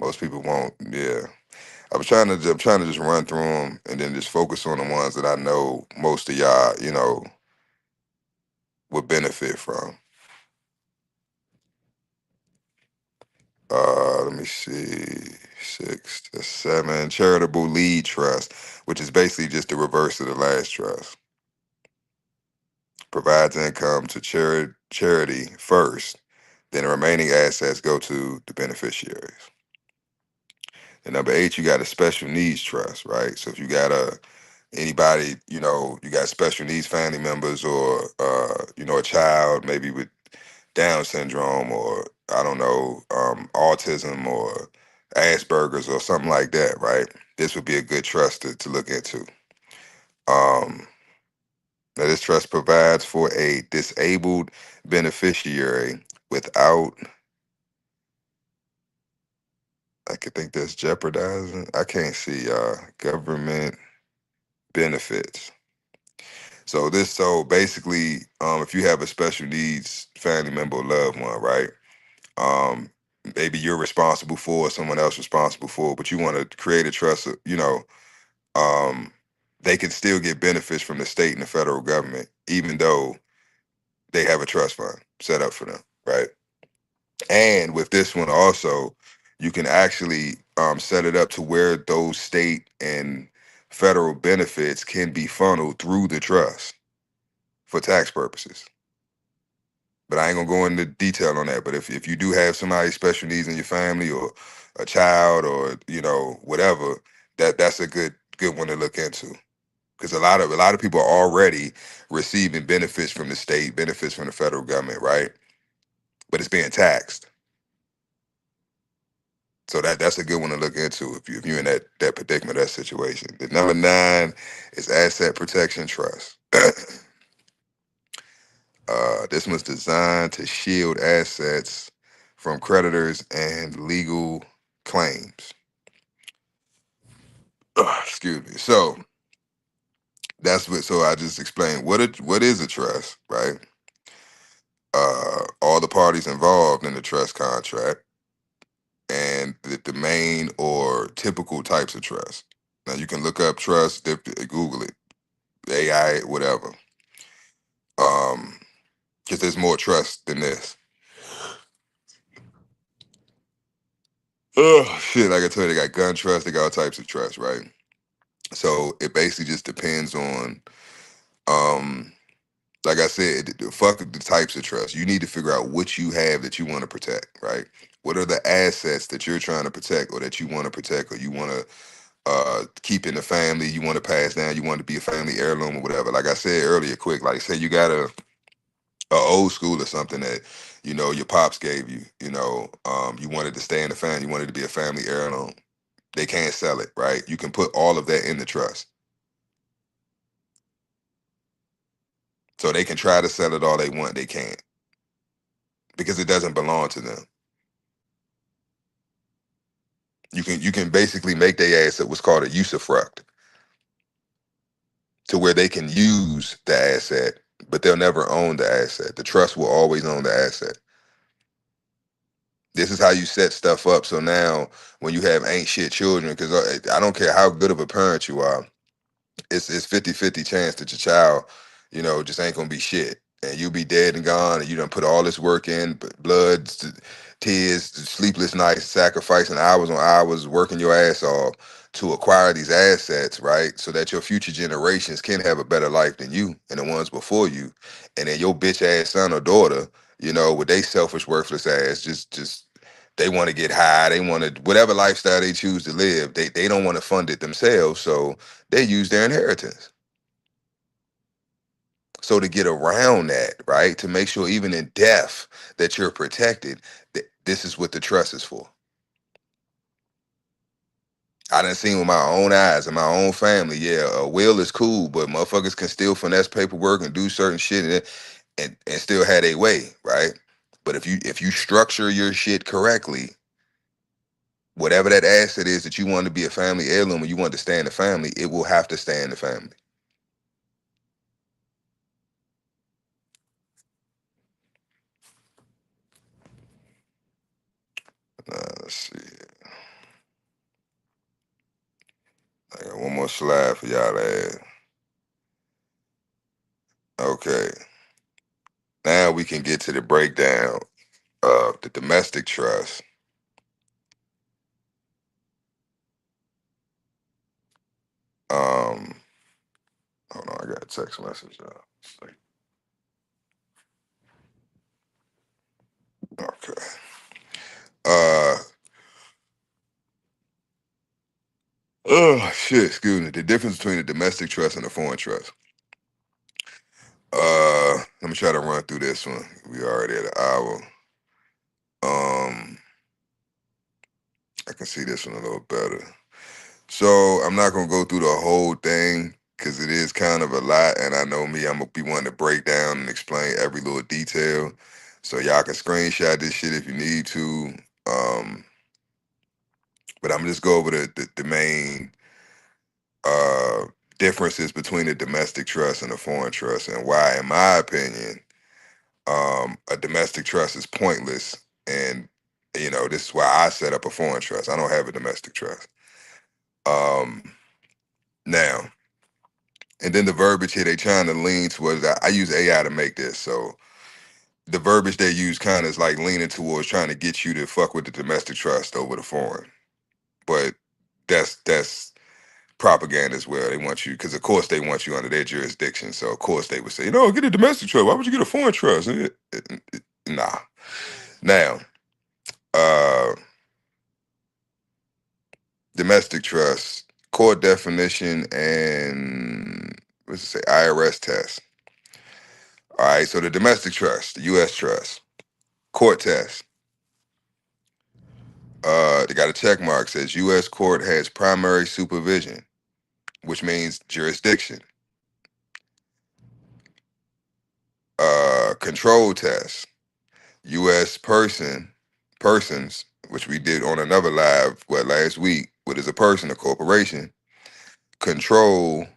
Most people won't. Yeah. I'm trying to just run through them and then just focus on the ones that I know most of y'all, would benefit from. Let me see. 6 to 7. Charitable lead trust, which is basically just the reverse of the last trust. Provides income to charity first, then the remaining assets go to the beneficiaries. And number 8, you got a special needs trust, right? So if you got anybody, you got special needs family members, or a child maybe with Down syndrome, or I don't know, autism or Asperger's or something like that, right? This would be a good trust to look into. Now, this trust provides for a disabled beneficiary without, I could think that's jeopardizing. I can't see government benefits. So basically, if you have a special needs family member or loved one, right? Um, maybe you're responsible for, or someone else responsible for, but you want to create a trust, um, they can still get benefits from the state and the federal government, even though they have a trust fund set up for them, right? And with this one also, you can actually set it up to where those state and federal benefits can be funneled through the trust for tax purposes. But I ain't gonna go into detail on that. But if you do have somebody special needs in your family, or a child, or whatever, That's a good one to look into, because a lot of people are already receiving benefits from the state, benefits from the federal government, right? But it's being taxed. So that's a good one to look into if you're in that predicament, that situation. The number 9 is asset protection trust. This was designed to shield assets from creditors and legal claims. Excuse me. So that's what. So I just explained what is a trust, right? All the parties involved in the trust contract, and the main or typical types of trust. Now you can look up trust, Google it, AI, whatever. Because there's more trust than this. Oh shit! Like I told you, they got gun trust, they got all types of trust, right? So it basically just depends on, um, like I said, fuck the types of trust. You need to figure out what you have that you want to protect, right? What are the assets that you're trying to protect, or that you want to protect, or you want to keep in the family, you want to pass down, you want to be a family heirloom or whatever. Like I said earlier, quick, like say you got a old school or something that your pops gave you. You wanted to stay in the family, you wanted to be a family heirloom. They can't sell it, right? You can put all of that in the trust. So they can try to sell it all they want, they can't, because it doesn't belong to them. You can basically make their ass what's called a usufruct, to where they can use the asset, but they'll never own the asset. The trust will always own the asset. This is how you set stuff up. So now when you have ain't shit children, because I don't care how good of a parent you are, it's 50-50 chance that your child, just ain't gonna be shit. And you'll be dead and gone, and you done put all this work in, blood, tears, sleepless nights, sacrificing hours on hours, working your ass off to acquire these assets, right? So that your future generations can have a better life than you and the ones before you. And then your bitch ass son or daughter, with they selfish, worthless ass, just they want to get high, they want to whatever lifestyle they choose to live, they don't want to fund it themselves. So they use their inheritance. So to get around that, right, to make sure even in death that you're protected, this is what the trust is for. I done seen with my own eyes and my own family. Yeah, a will is cool, but motherfuckers can still finesse paperwork and do certain shit and still have their way, right? But if you structure your shit correctly, whatever that asset is that you want to be a family heirloom and you want to stay in the family, it will have to stay in the family. Let's see. I got one more slide for y'all to add. Okay. Now we can get to the breakdown of the domestic trust. Um, Hold on, I got a text message. Okay. Uh, oh shit, excuse me. The difference between a domestic trust and a foreign trust. Let me try to run through this one. We already at an hour. I can see this one a little better. So I'm not gonna go through the whole thing because it is kind of a lot, and I know me, I'm gonna be wanting to break down and explain every little detail. So y'all can screenshot this shit if you need to. Um, but I'm gonna just go over the main uh differences between a domestic trust and a foreign trust, and why, in my opinion, a domestic trust is pointless. And this is why I set up a foreign trust. I don't have a domestic trust. Um, Now, and then the verbiage here, they trying to lean towards. I use AI to make this, so the verbiage they use kind of is like leaning towards trying to get you to fuck with the domestic trust over the foreign. But that's propaganda as well. They want you, because of course they want you under their jurisdiction. So of course they would say, get a domestic trust. Why would you get a foreign trust? Nah. Now, uh, domestic trust. Court definition and what's it say? IRS test. All right, so the domestic trust, the U.S. trust, court test. They got a check mark says U.S. court has primary supervision, which means jurisdiction. Control test. U.S. persons, which we did on another live last week. What is a person? A corporation. Control.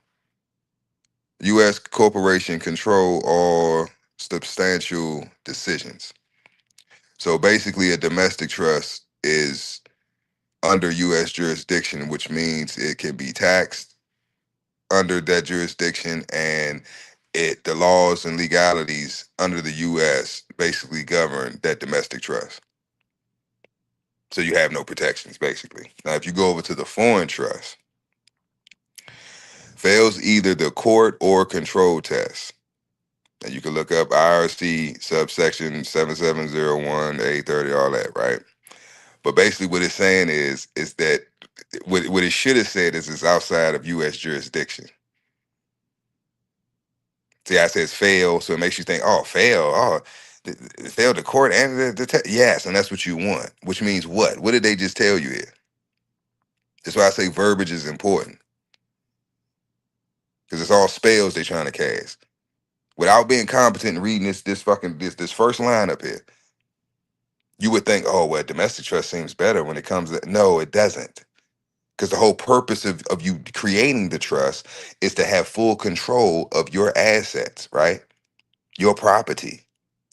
U.S. corporation control all substantial decisions. So basically, a domestic trust is under U.S. jurisdiction, which means it can be taxed under that jurisdiction, and the laws and legalities under the U.S. basically govern that domestic trust. So you have no protections, basically. Now, if you go over to the foreign trust, fails either the court or control test. And you can look up IRC subsection 7701A30, all that, right? But basically what it's saying is that what it should have said is it's outside of U.S. jurisdiction. See, I says fail, so it makes you think, oh, fail, fail the court and yes, and that's what you want. Which means what? What did they just tell you here? That's why I say verbiage is important, because it's all spells they're trying to cast. Without being competent in reading this first line up here, you would think, oh, well, domestic trust seems better when it comes to, no, it doesn't. Because the whole purpose of you creating the trust is to have full control of your assets, right? Your property.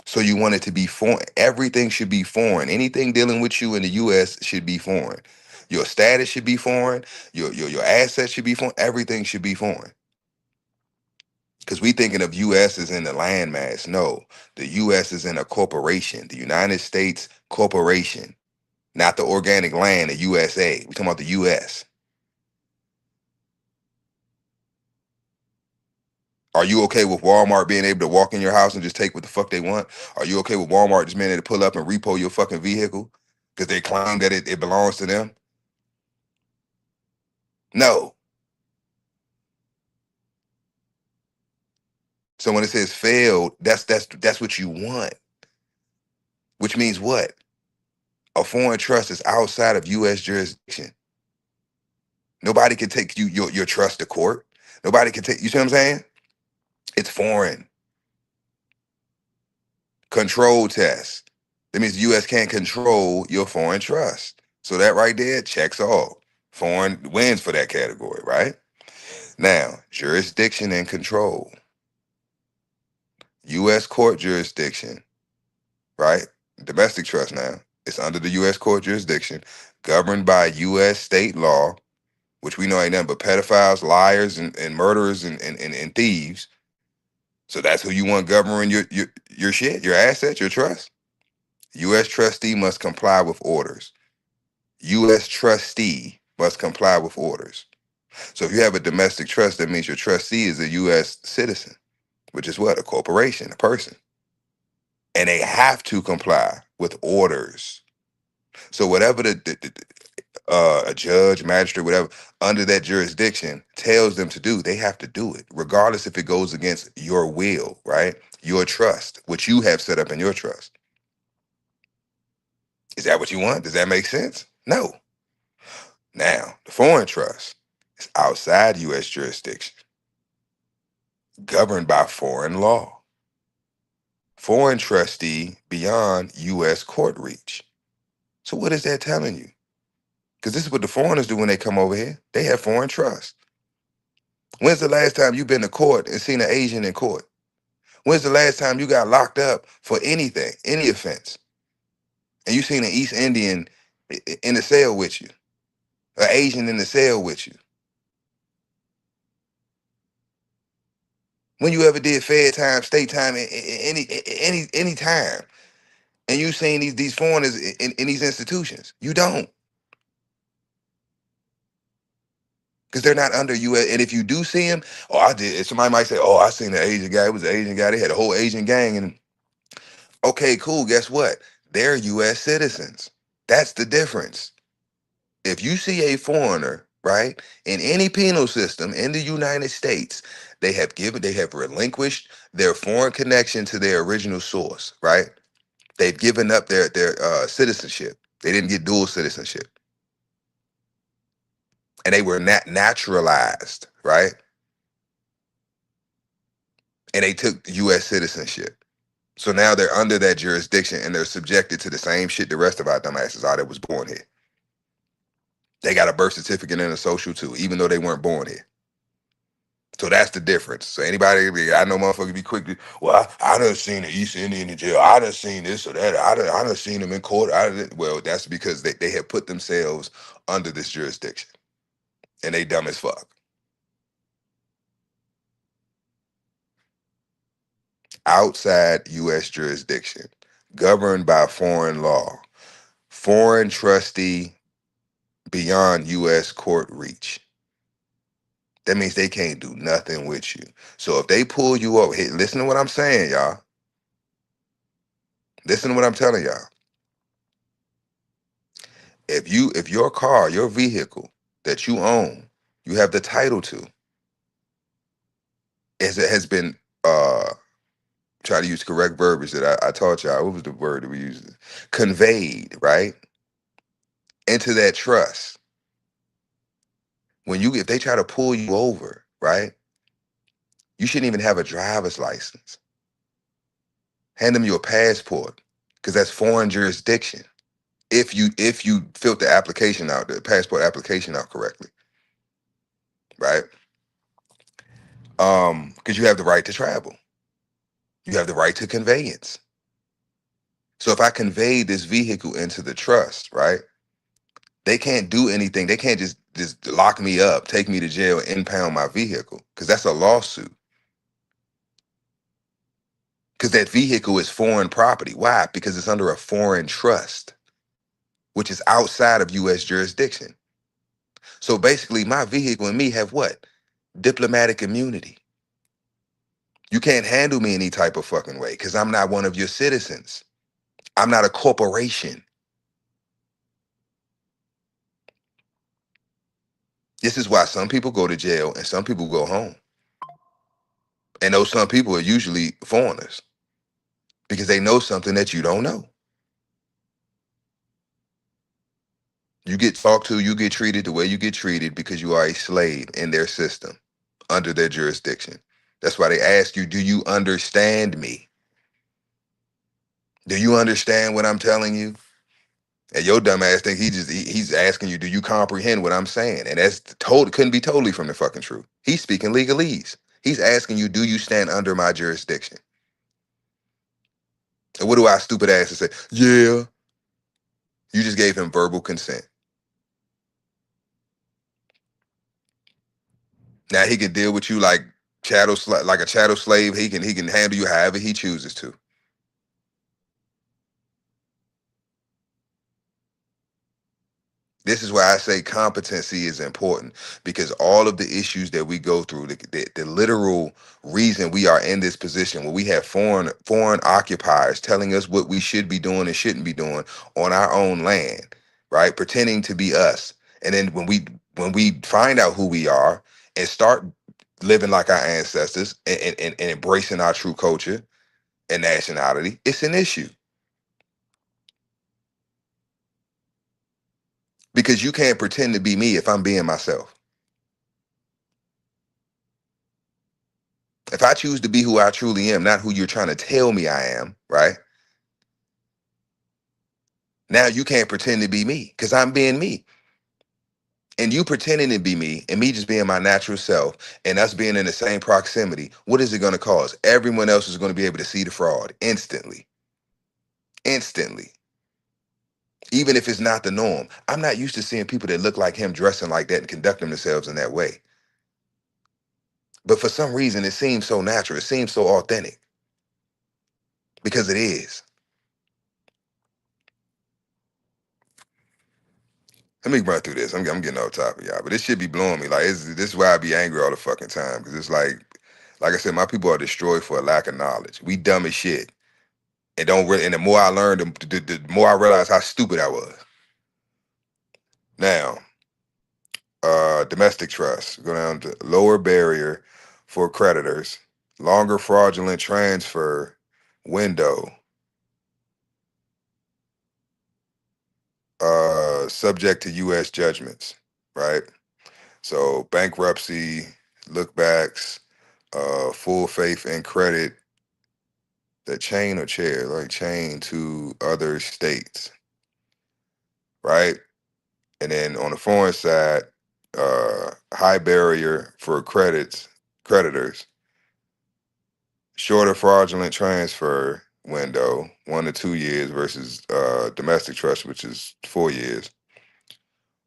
So you want it to be foreign. Everything should be foreign. Anything dealing with you in the U.S. should be foreign. Your status should be foreign. Your assets should be foreign. Everything should be foreign. Because we thinking of U.S. as in the landmass. No, the U.S. is in a corporation, the United States Corporation, not the organic land, the USA. We're talking about the U.S. Are you okay with Walmart being able to walk in your house and just take what the fuck they want? Are you okay with Walmart just being able to pull up and repo your fucking vehicle because they claim that it belongs to them? No. So when it says failed, that's what you want. Which means what? A foreign trust is outside of U.S. jurisdiction. Nobody can take your trust to court. Nobody can take, you see what I'm saying? It's foreign. Control test. That means the U.S. can't control your foreign trust. So that right there checks all. Foreign wins for that category, right? Now, jurisdiction and control. U.S. court jurisdiction, right? Domestic trust now. It's under the U.S. court jurisdiction, governed by U.S. state law, which we know ain't nothing but pedophiles, liars, and murderers and thieves. So that's who you want governing your shit, your assets, your trust. U.S. trustee must comply with orders. U.S. trustee must comply with orders. So if you have a domestic trust, that means your trustee is a U.S. citizen, which is what? A corporation, a person. And they have to comply with orders. So whatever a judge, magistrate, whatever, under that jurisdiction tells them to do, they have to do it, regardless if it goes against your will, right? Your trust, which you have set up in your trust. Is that what you want? Does that make sense? No. Now, the foreign trust is outside U.S. jurisdiction, governed by foreign law. Foreign trustee beyond U.S. court reach. So what is that telling you? Because this is what the foreigners do when they come over here. They have foreign trust. When's the last time you've been to court and seen an Asian in court? When's the last time you got locked up for anything, any offense, and you seen an East Indian in the cell with you, an Asian in the cell with you? When you ever did Fed time, state time, any time, and you seen these foreigners in these institutions? You don't, because they're not under U.S. And if you do see them, oh, I did. Somebody might say, oh, I seen an Asian guy. It was an Asian guy. They had a whole Asian gang. And okay, cool. Guess what? They're U.S. citizens. That's the difference. If you see a foreigner right? In any penal system in the United States, they have relinquished their foreign connection to their original source, right? They've given up their citizenship. They didn't get dual citizenship, and they were naturalized, right? And they took U.S. citizenship. So now they're under that jurisdiction and they're subjected to the same shit the rest of our dumbasses are that was born here. They got a birth certificate and a social too, even though they weren't born here. So that's the difference. So anybody, I know motherfuckers be quick to, well, I done seen the East Indian in jail. I done seen this or that. I done seen them in court. Well, that's because they have put themselves under this jurisdiction and they dumb as fuck. Outside U.S. jurisdiction, governed by foreign law, foreign trustee beyond U.S. court reach. That means they can't do nothing with you. So if they pull you over, hey, listen to what I'm saying, y'all. Listen to what I'm telling y'all. If your car, your vehicle that you own, you have the title to, as it has been try to use correct verbiage that I taught y'all. What was the word that we used? Conveyed, right? Into that trust. If they try to pull you over, right? You shouldn't even have a driver's license. Hand them your passport, because that's foreign jurisdiction. If you filled the application out, the passport application out correctly, right? Because you have the right to travel. You have the right to conveyance. So if I convey this vehicle into the trust, right? They can't do anything. They can't just lock me up, take me to jail, and impound my vehicle, because that's a lawsuit. Because that vehicle is foreign property. Why? Because it's under a foreign trust, which is outside of U.S. jurisdiction. So basically, my vehicle and me have what? Diplomatic immunity. You can't handle me any type of fucking way because I'm not one of your citizens. I'm not a corporation. This is why some people go to jail and some people go home. And those some people are usually foreigners because they know something that you don't know. You get talked to, you get treated the way you get treated because you are a slave in their system, under their jurisdiction. That's why they ask you, do you understand me? Do you understand what I'm telling you? And your dumb ass think he's asking you, do you comprehend what I'm saying? And that's couldn't be totally from the fucking truth. He's speaking legalese. He's asking you, do you stand under my jurisdiction? And what do I stupid ass to say? Yeah. You just gave him verbal consent. Now he can deal with you like like a chattel slave. He can handle you however he chooses to. This is why I say competency is important, because all of the issues that we go through, the literal reason we are in this position where we have foreign occupiers telling us what we should be doing and shouldn't be doing on our own land, right? Pretending to be us. And then when we find out who we are and start living like our ancestors and embracing our true culture and nationality, it's an issue. Because you can't pretend to be me if I'm being myself. If I choose to be who I truly am, not who you're trying to tell me I am, right? Now you can't pretend to be me because I'm being me. And you pretending to be me and me just being my natural self and us being in the same proximity, what is it going to cause? Everyone else is going to be able to see the fraud instantly. Instantly. Even if it's not the norm. I'm not used to seeing people that look like him dressing like that and conducting themselves in that way. But for some reason, it seems so natural. It seems so authentic. Because it is. Let me run through this. I'm getting off topic, y'all, but this shit be blowing me. Like, this is why I be angry all the fucking time. Because it's like I said, my people are destroyed for a lack of knowledge. We dumb as shit, and don't really. And the more I learned, the more I realized how stupid I was. Now, Domestic trust. Go down to lower barrier for creditors, longer fraudulent transfer window, subject to U.S. judgments, right? So bankruptcy, lookbacks, full faith and credit, the chain or chair, like chain to other states, right? And then on the foreign side, high barrier for creditors, shorter fraudulent transfer window, 1 to 2 years versus domestic trust, which is 4 years.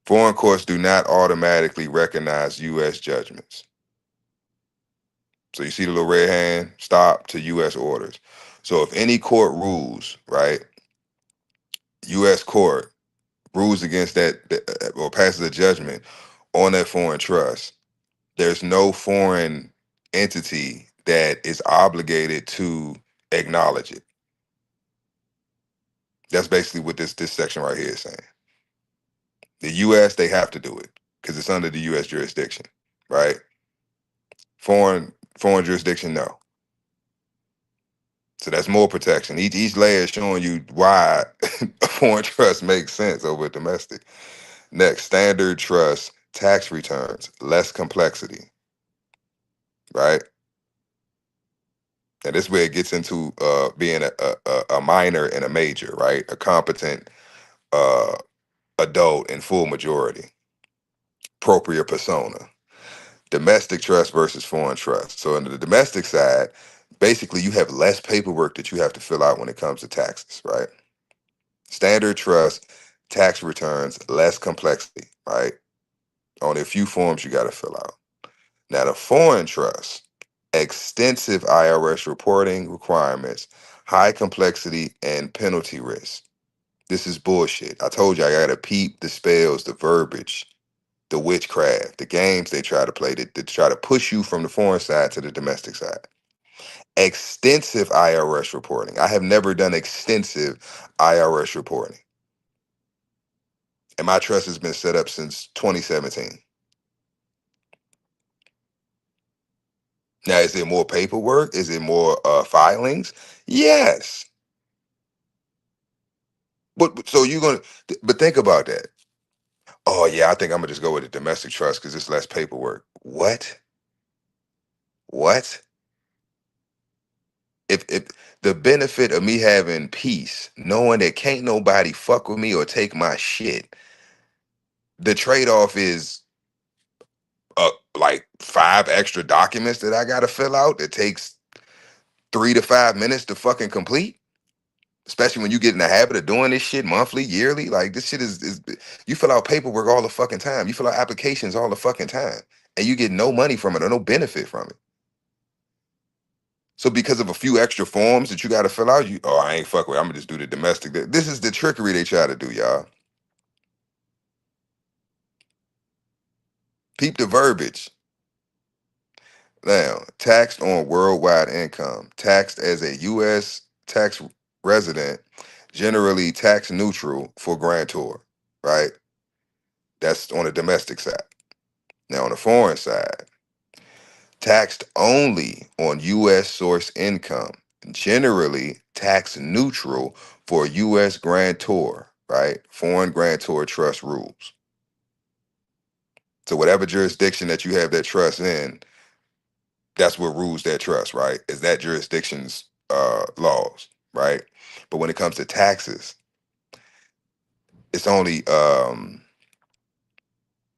Foreign courts do not automatically recognize U.S. judgments. So you see the little red hand, stop to U.S. orders. So if any court rules, right, U.S. court rules against or passes a judgment on that foreign trust, there's no foreign entity that is obligated to acknowledge it. That's basically what this section right here is saying. The U.S., they have to do it because it's under the U.S. jurisdiction, right? Foreign jurisdiction, no. So that's more protection. Each layer is showing you why a foreign trust makes sense over a domestic. Next, standard trust tax returns, less complexity, right? And this is where it gets into being a minor and a major, right? A competent uh, adult in full majority. Appropriate persona. Domestic trust versus foreign trust. So in the domestic side, basically you have less paperwork that you have to fill out when it comes to taxes, right? Standard trust, tax returns, less complexity, right? Only a few forms you got to fill out. Now, the foreign trust, extensive IRS reporting requirements, high complexity, and penalty risk. This is bullshit. I told you I got to peep the spells, the verbiage, the witchcraft, the games they try to play to try to push you from the foreign side to the domestic side. Extensive IRS reporting. I have never done extensive IRS reporting. And my trust has been set up since 2017. Now, is there more paperwork? Is it more filings? Yes. But so you're gonna, but think about that. Oh yeah, I think I'm gonna just go with the domestic trust because it's less paperwork. What? What? If the benefit of me having peace, knowing that can't nobody fuck with me or take my shit, the trade off is like 5 extra documents that I gotta fill out that takes 3 to 5 minutes to fucking complete. Especially when you get in the habit of doing this shit monthly, yearly. Like this shit is you fill out paperwork all the fucking time. You fill out applications all the fucking time. And you get no money from it or no benefit from it. So because of a few extra forms that you gotta fill out, I ain't fuck with it. I'm gonna just do the domestic. This is the trickery they try to do, y'all. Peep the verbiage. Now, taxed on worldwide income, taxed as a U.S. tax resident, generally tax neutral for grantor, right? That's on the domestic side. Now, on the foreign side, taxed only on U.S. source income, generally tax neutral for U.S. grantor, right? Foreign grantor trust rules. So, whatever jurisdiction that you have that trust in, that's what rules that trust, right? Is that jurisdiction's laws, right? But when it comes to taxes, it's only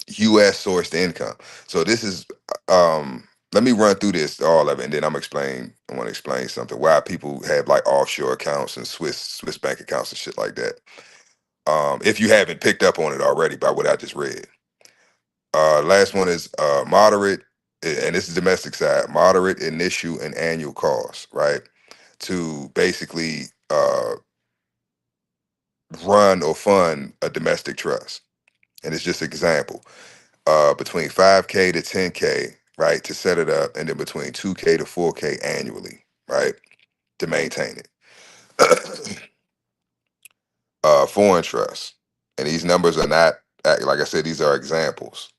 U.S. sourced income. So this is let me run through this all of it, and then I want to explain something why people have like offshore accounts and Swiss bank accounts and shit like that. If you haven't picked up on it already by what I just read. Last one is moderate, and this is domestic side, moderate initial and annual costs, right? To basically run or fund a domestic trust. And it's just an example. Between 5K to 10K, right, to set it up, and then between 2K to 4K annually, right, to maintain it. Foreign trust. And these numbers are not, like I said, these are examples.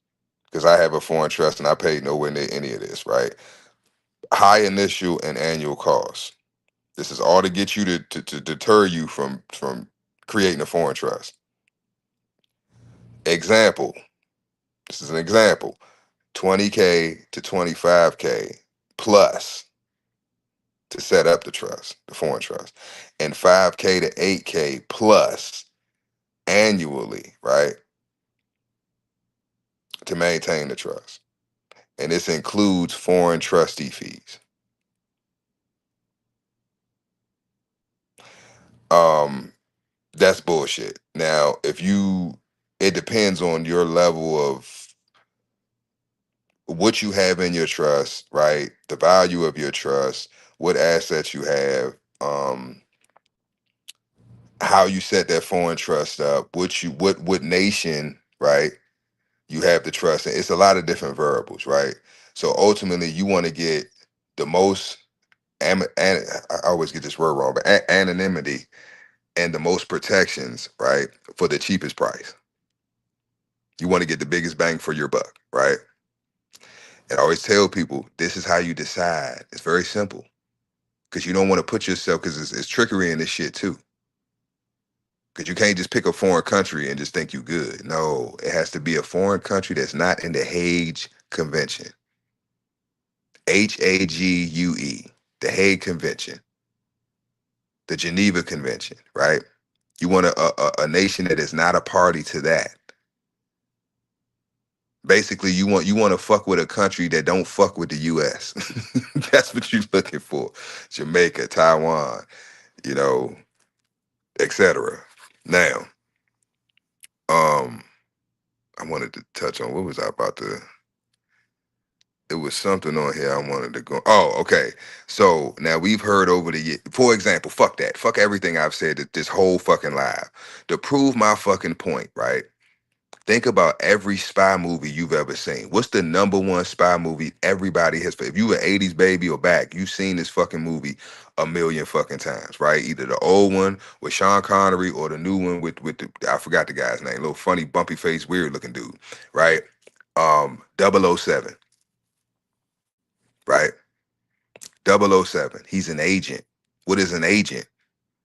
because I have a foreign trust and I paid nowhere near any of this, right? High initial and annual costs. This is all to get you to deter you from creating a foreign trust. Example. This is an example. 20K to 25K plus to set up the trust, the foreign trust, and 5K to 8K plus annually, right, to maintain the trust. And this includes foreign trustee fees. Um, that's bullshit. Now, it depends on your level of what you have in your trust, right? The value of your trust, what assets you have, how you set that foreign trust up, what nation, right? You have the trust. And it's a lot of different variables, right? So ultimately, you want to get the most I always get this word wrong, but anonymity and the most protections, right, for the cheapest price. You want to get the biggest bang for your buck, right? And I always tell people this is how you decide. It's very simple because you don't want to put yourself because it's trickery in this shit too. Because you can't just pick a foreign country and just think you good. No, it has to be a foreign country that's not in the Hague Convention. HAGUE, the Hague Convention, the Geneva Convention, right? You want a nation that is not a party to that. Basically, you want to fuck with a country that don't fuck with the U.S. That's what you're looking for. Jamaica, Taiwan, you know, etc. Now, um, I wanted to touch on what was I about to. It was something on here I wanted to go. Oh, okay. So now we've heard over the year, for example, fuck that. Fuck everything I've said this whole fucking live. To prove my fucking point, right? Think about every spy movie you've ever seen. What's the number one spy movie everybody has? If you an 80s baby or back, you've seen this fucking movie a million fucking times, right? Either the old one with Sean Connery or the new one with the, I forgot the guy's name, little funny, bumpy face, weird looking dude, right? 007, right? 007. He's an agent. What is an agent?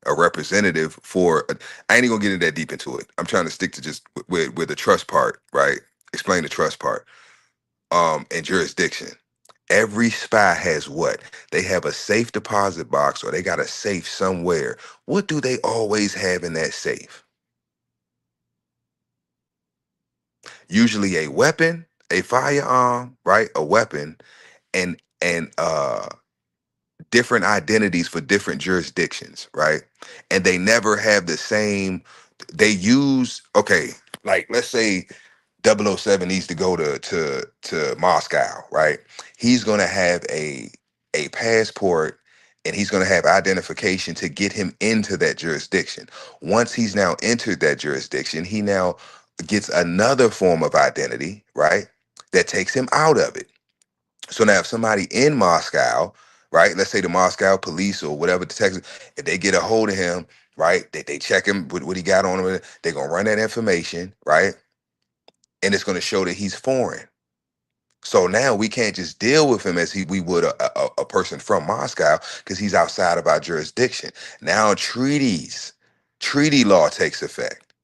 A representative for, I ain't even gonna get into that deep into it. I'm trying to stick to just with the trust part, right? Explain the trust part. And jurisdiction. Every spy has what? They have a safe deposit box or they got a safe somewhere. What do they always have in that safe? Usually a weapon, a firearm, right? A weapon and different identities for different jurisdictions, right? And they never have the same, they use, okay, like let's say 007 needs to go to Moscow, right? He's gonna have a passport and he's gonna have identification to get him into that jurisdiction. Once he's now entered that jurisdiction, he now gets another form of identity, right? That takes him out of it. So now if somebody in Moscow, right, let's say the Moscow police or whatever the Texas, if they get a hold of him, right, they check him with what he got on him, they're gonna run that information, right? And it's going to show that he's foreign. So now we can't just deal with him as we would a person from Moscow because he's outside of our jurisdiction. Now treaty law takes effect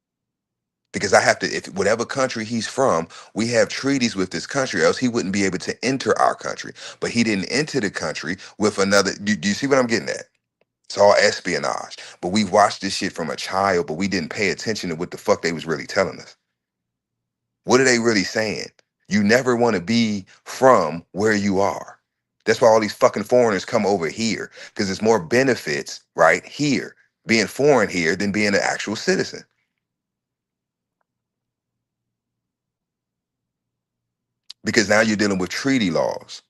because I have to, if whatever country he's from, we have treaties with this country, else he wouldn't be able to enter our country. But he didn't enter the country with another. Do you see what I'm getting at? It's all espionage. But we've watched this shit from a child, but we didn't pay attention to what the fuck they was really telling us. What are they really saying? You never want to be from where you are. That's why all these fucking foreigners come over here because there's more benefits right here, being foreign here than being an actual citizen. Because now you're dealing with treaty laws.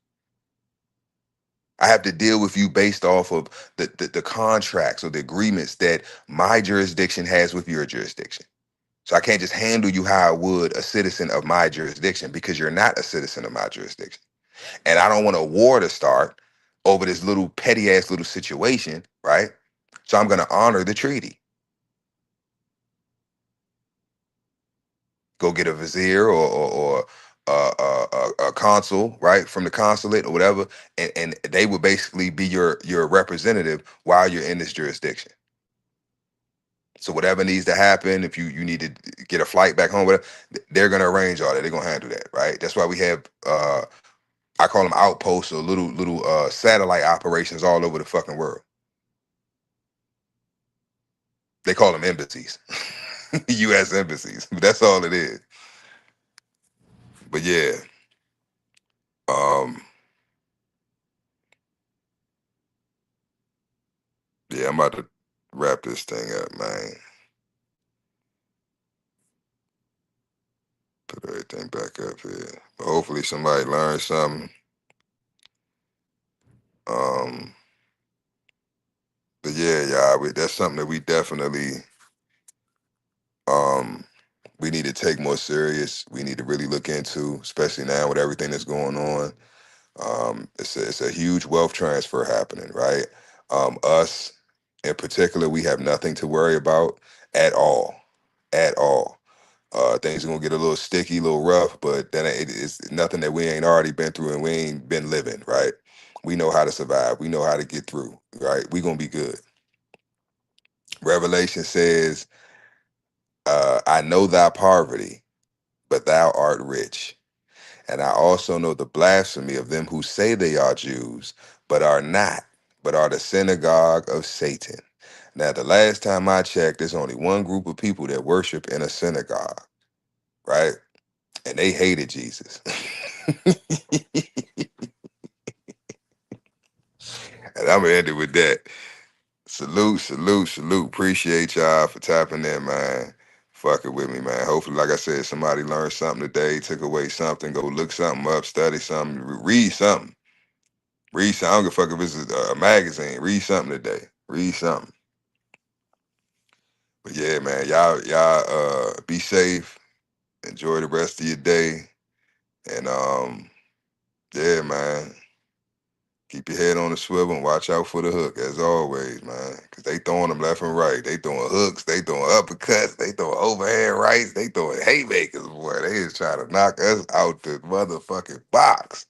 I have to deal with you based off of the contracts or the agreements that my jurisdiction has with your jurisdiction. So I can't just handle you how I would a citizen of my jurisdiction because you're not a citizen of my jurisdiction. And I don't want a war to start over this little petty ass little situation, right? So I'm going to honor the treaty. Go get a vizier or a consul, right, from the consulate or whatever, and they would basically be your representative while you're in this jurisdiction. So whatever needs to happen, if you need to get a flight back home, whatever, they're gonna arrange all that. They're gonna handle that, right? That's why we have I call them outposts or little satellite operations all over the fucking world. They call them embassies, U.S. embassies. But that's all it is. But yeah, um, yeah, I'm about to wrap this thing up, man. Put everything back up here. But hopefully somebody learned something. Um, but yeah, y'all, that's something that we definitely um we need to take more serious. We need to really look into, especially now with everything that's going on. It's a huge wealth transfer happening, right? Us in particular, we have nothing to worry about at all, at all. Things are gonna get a little sticky, a little rough, but then it's nothing that we ain't already been through and we ain't been living, right? We know how to survive. We know how to get through, right? We gonna be good. Revelation says, "I know thy poverty, but thou art rich." And I also know the blasphemy of them who say they are Jews, but are not, but are the synagogue of Satan. Now, the last time I checked, there's only one group of people that worship in a synagogue, right? And they hated Jesus. And I'm gonna end it with that. Salute, salute, salute. Appreciate y'all for tapping in, man. Fuck it with me, man. Hopefully, like I said, somebody learned something today, took away something, go look something up, study something, read something. Read something. I don't give a fuck if it's a magazine. Read something today. Read something. But yeah, man, y'all be safe. Enjoy the rest of your day. And yeah, man. Keep your head on the swivel and watch out for the hook, as always, man. Cause they throwing them left and right. They throwing hooks, they throwing uppercuts, they throwing overhand rights, they throwing haymakers, boy. They is trying to knock us out the motherfucking box.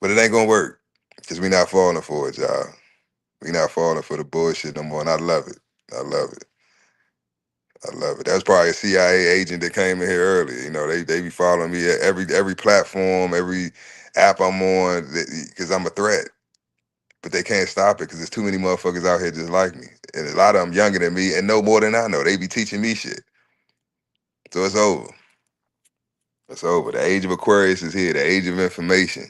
But it ain't gonna work. Cause we not falling for it, y'all. We not falling for the bullshit no more, and I love it. I love it. I love it. That's probably a CIA agent that came in here earlier. You know, they be following me at every platform, every app I'm on, because I'm a threat. But they can't stop it because there's too many motherfuckers out here just like me, and a lot of them younger than me and know more than I know. They be teaching me shit, so it's over. It's over. The age of Aquarius is here. The age of information.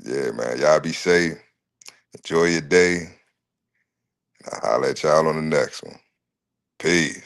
Yeah, man. Y'all be safe. Enjoy your day. I'll holler at y'all on the next one. Peace.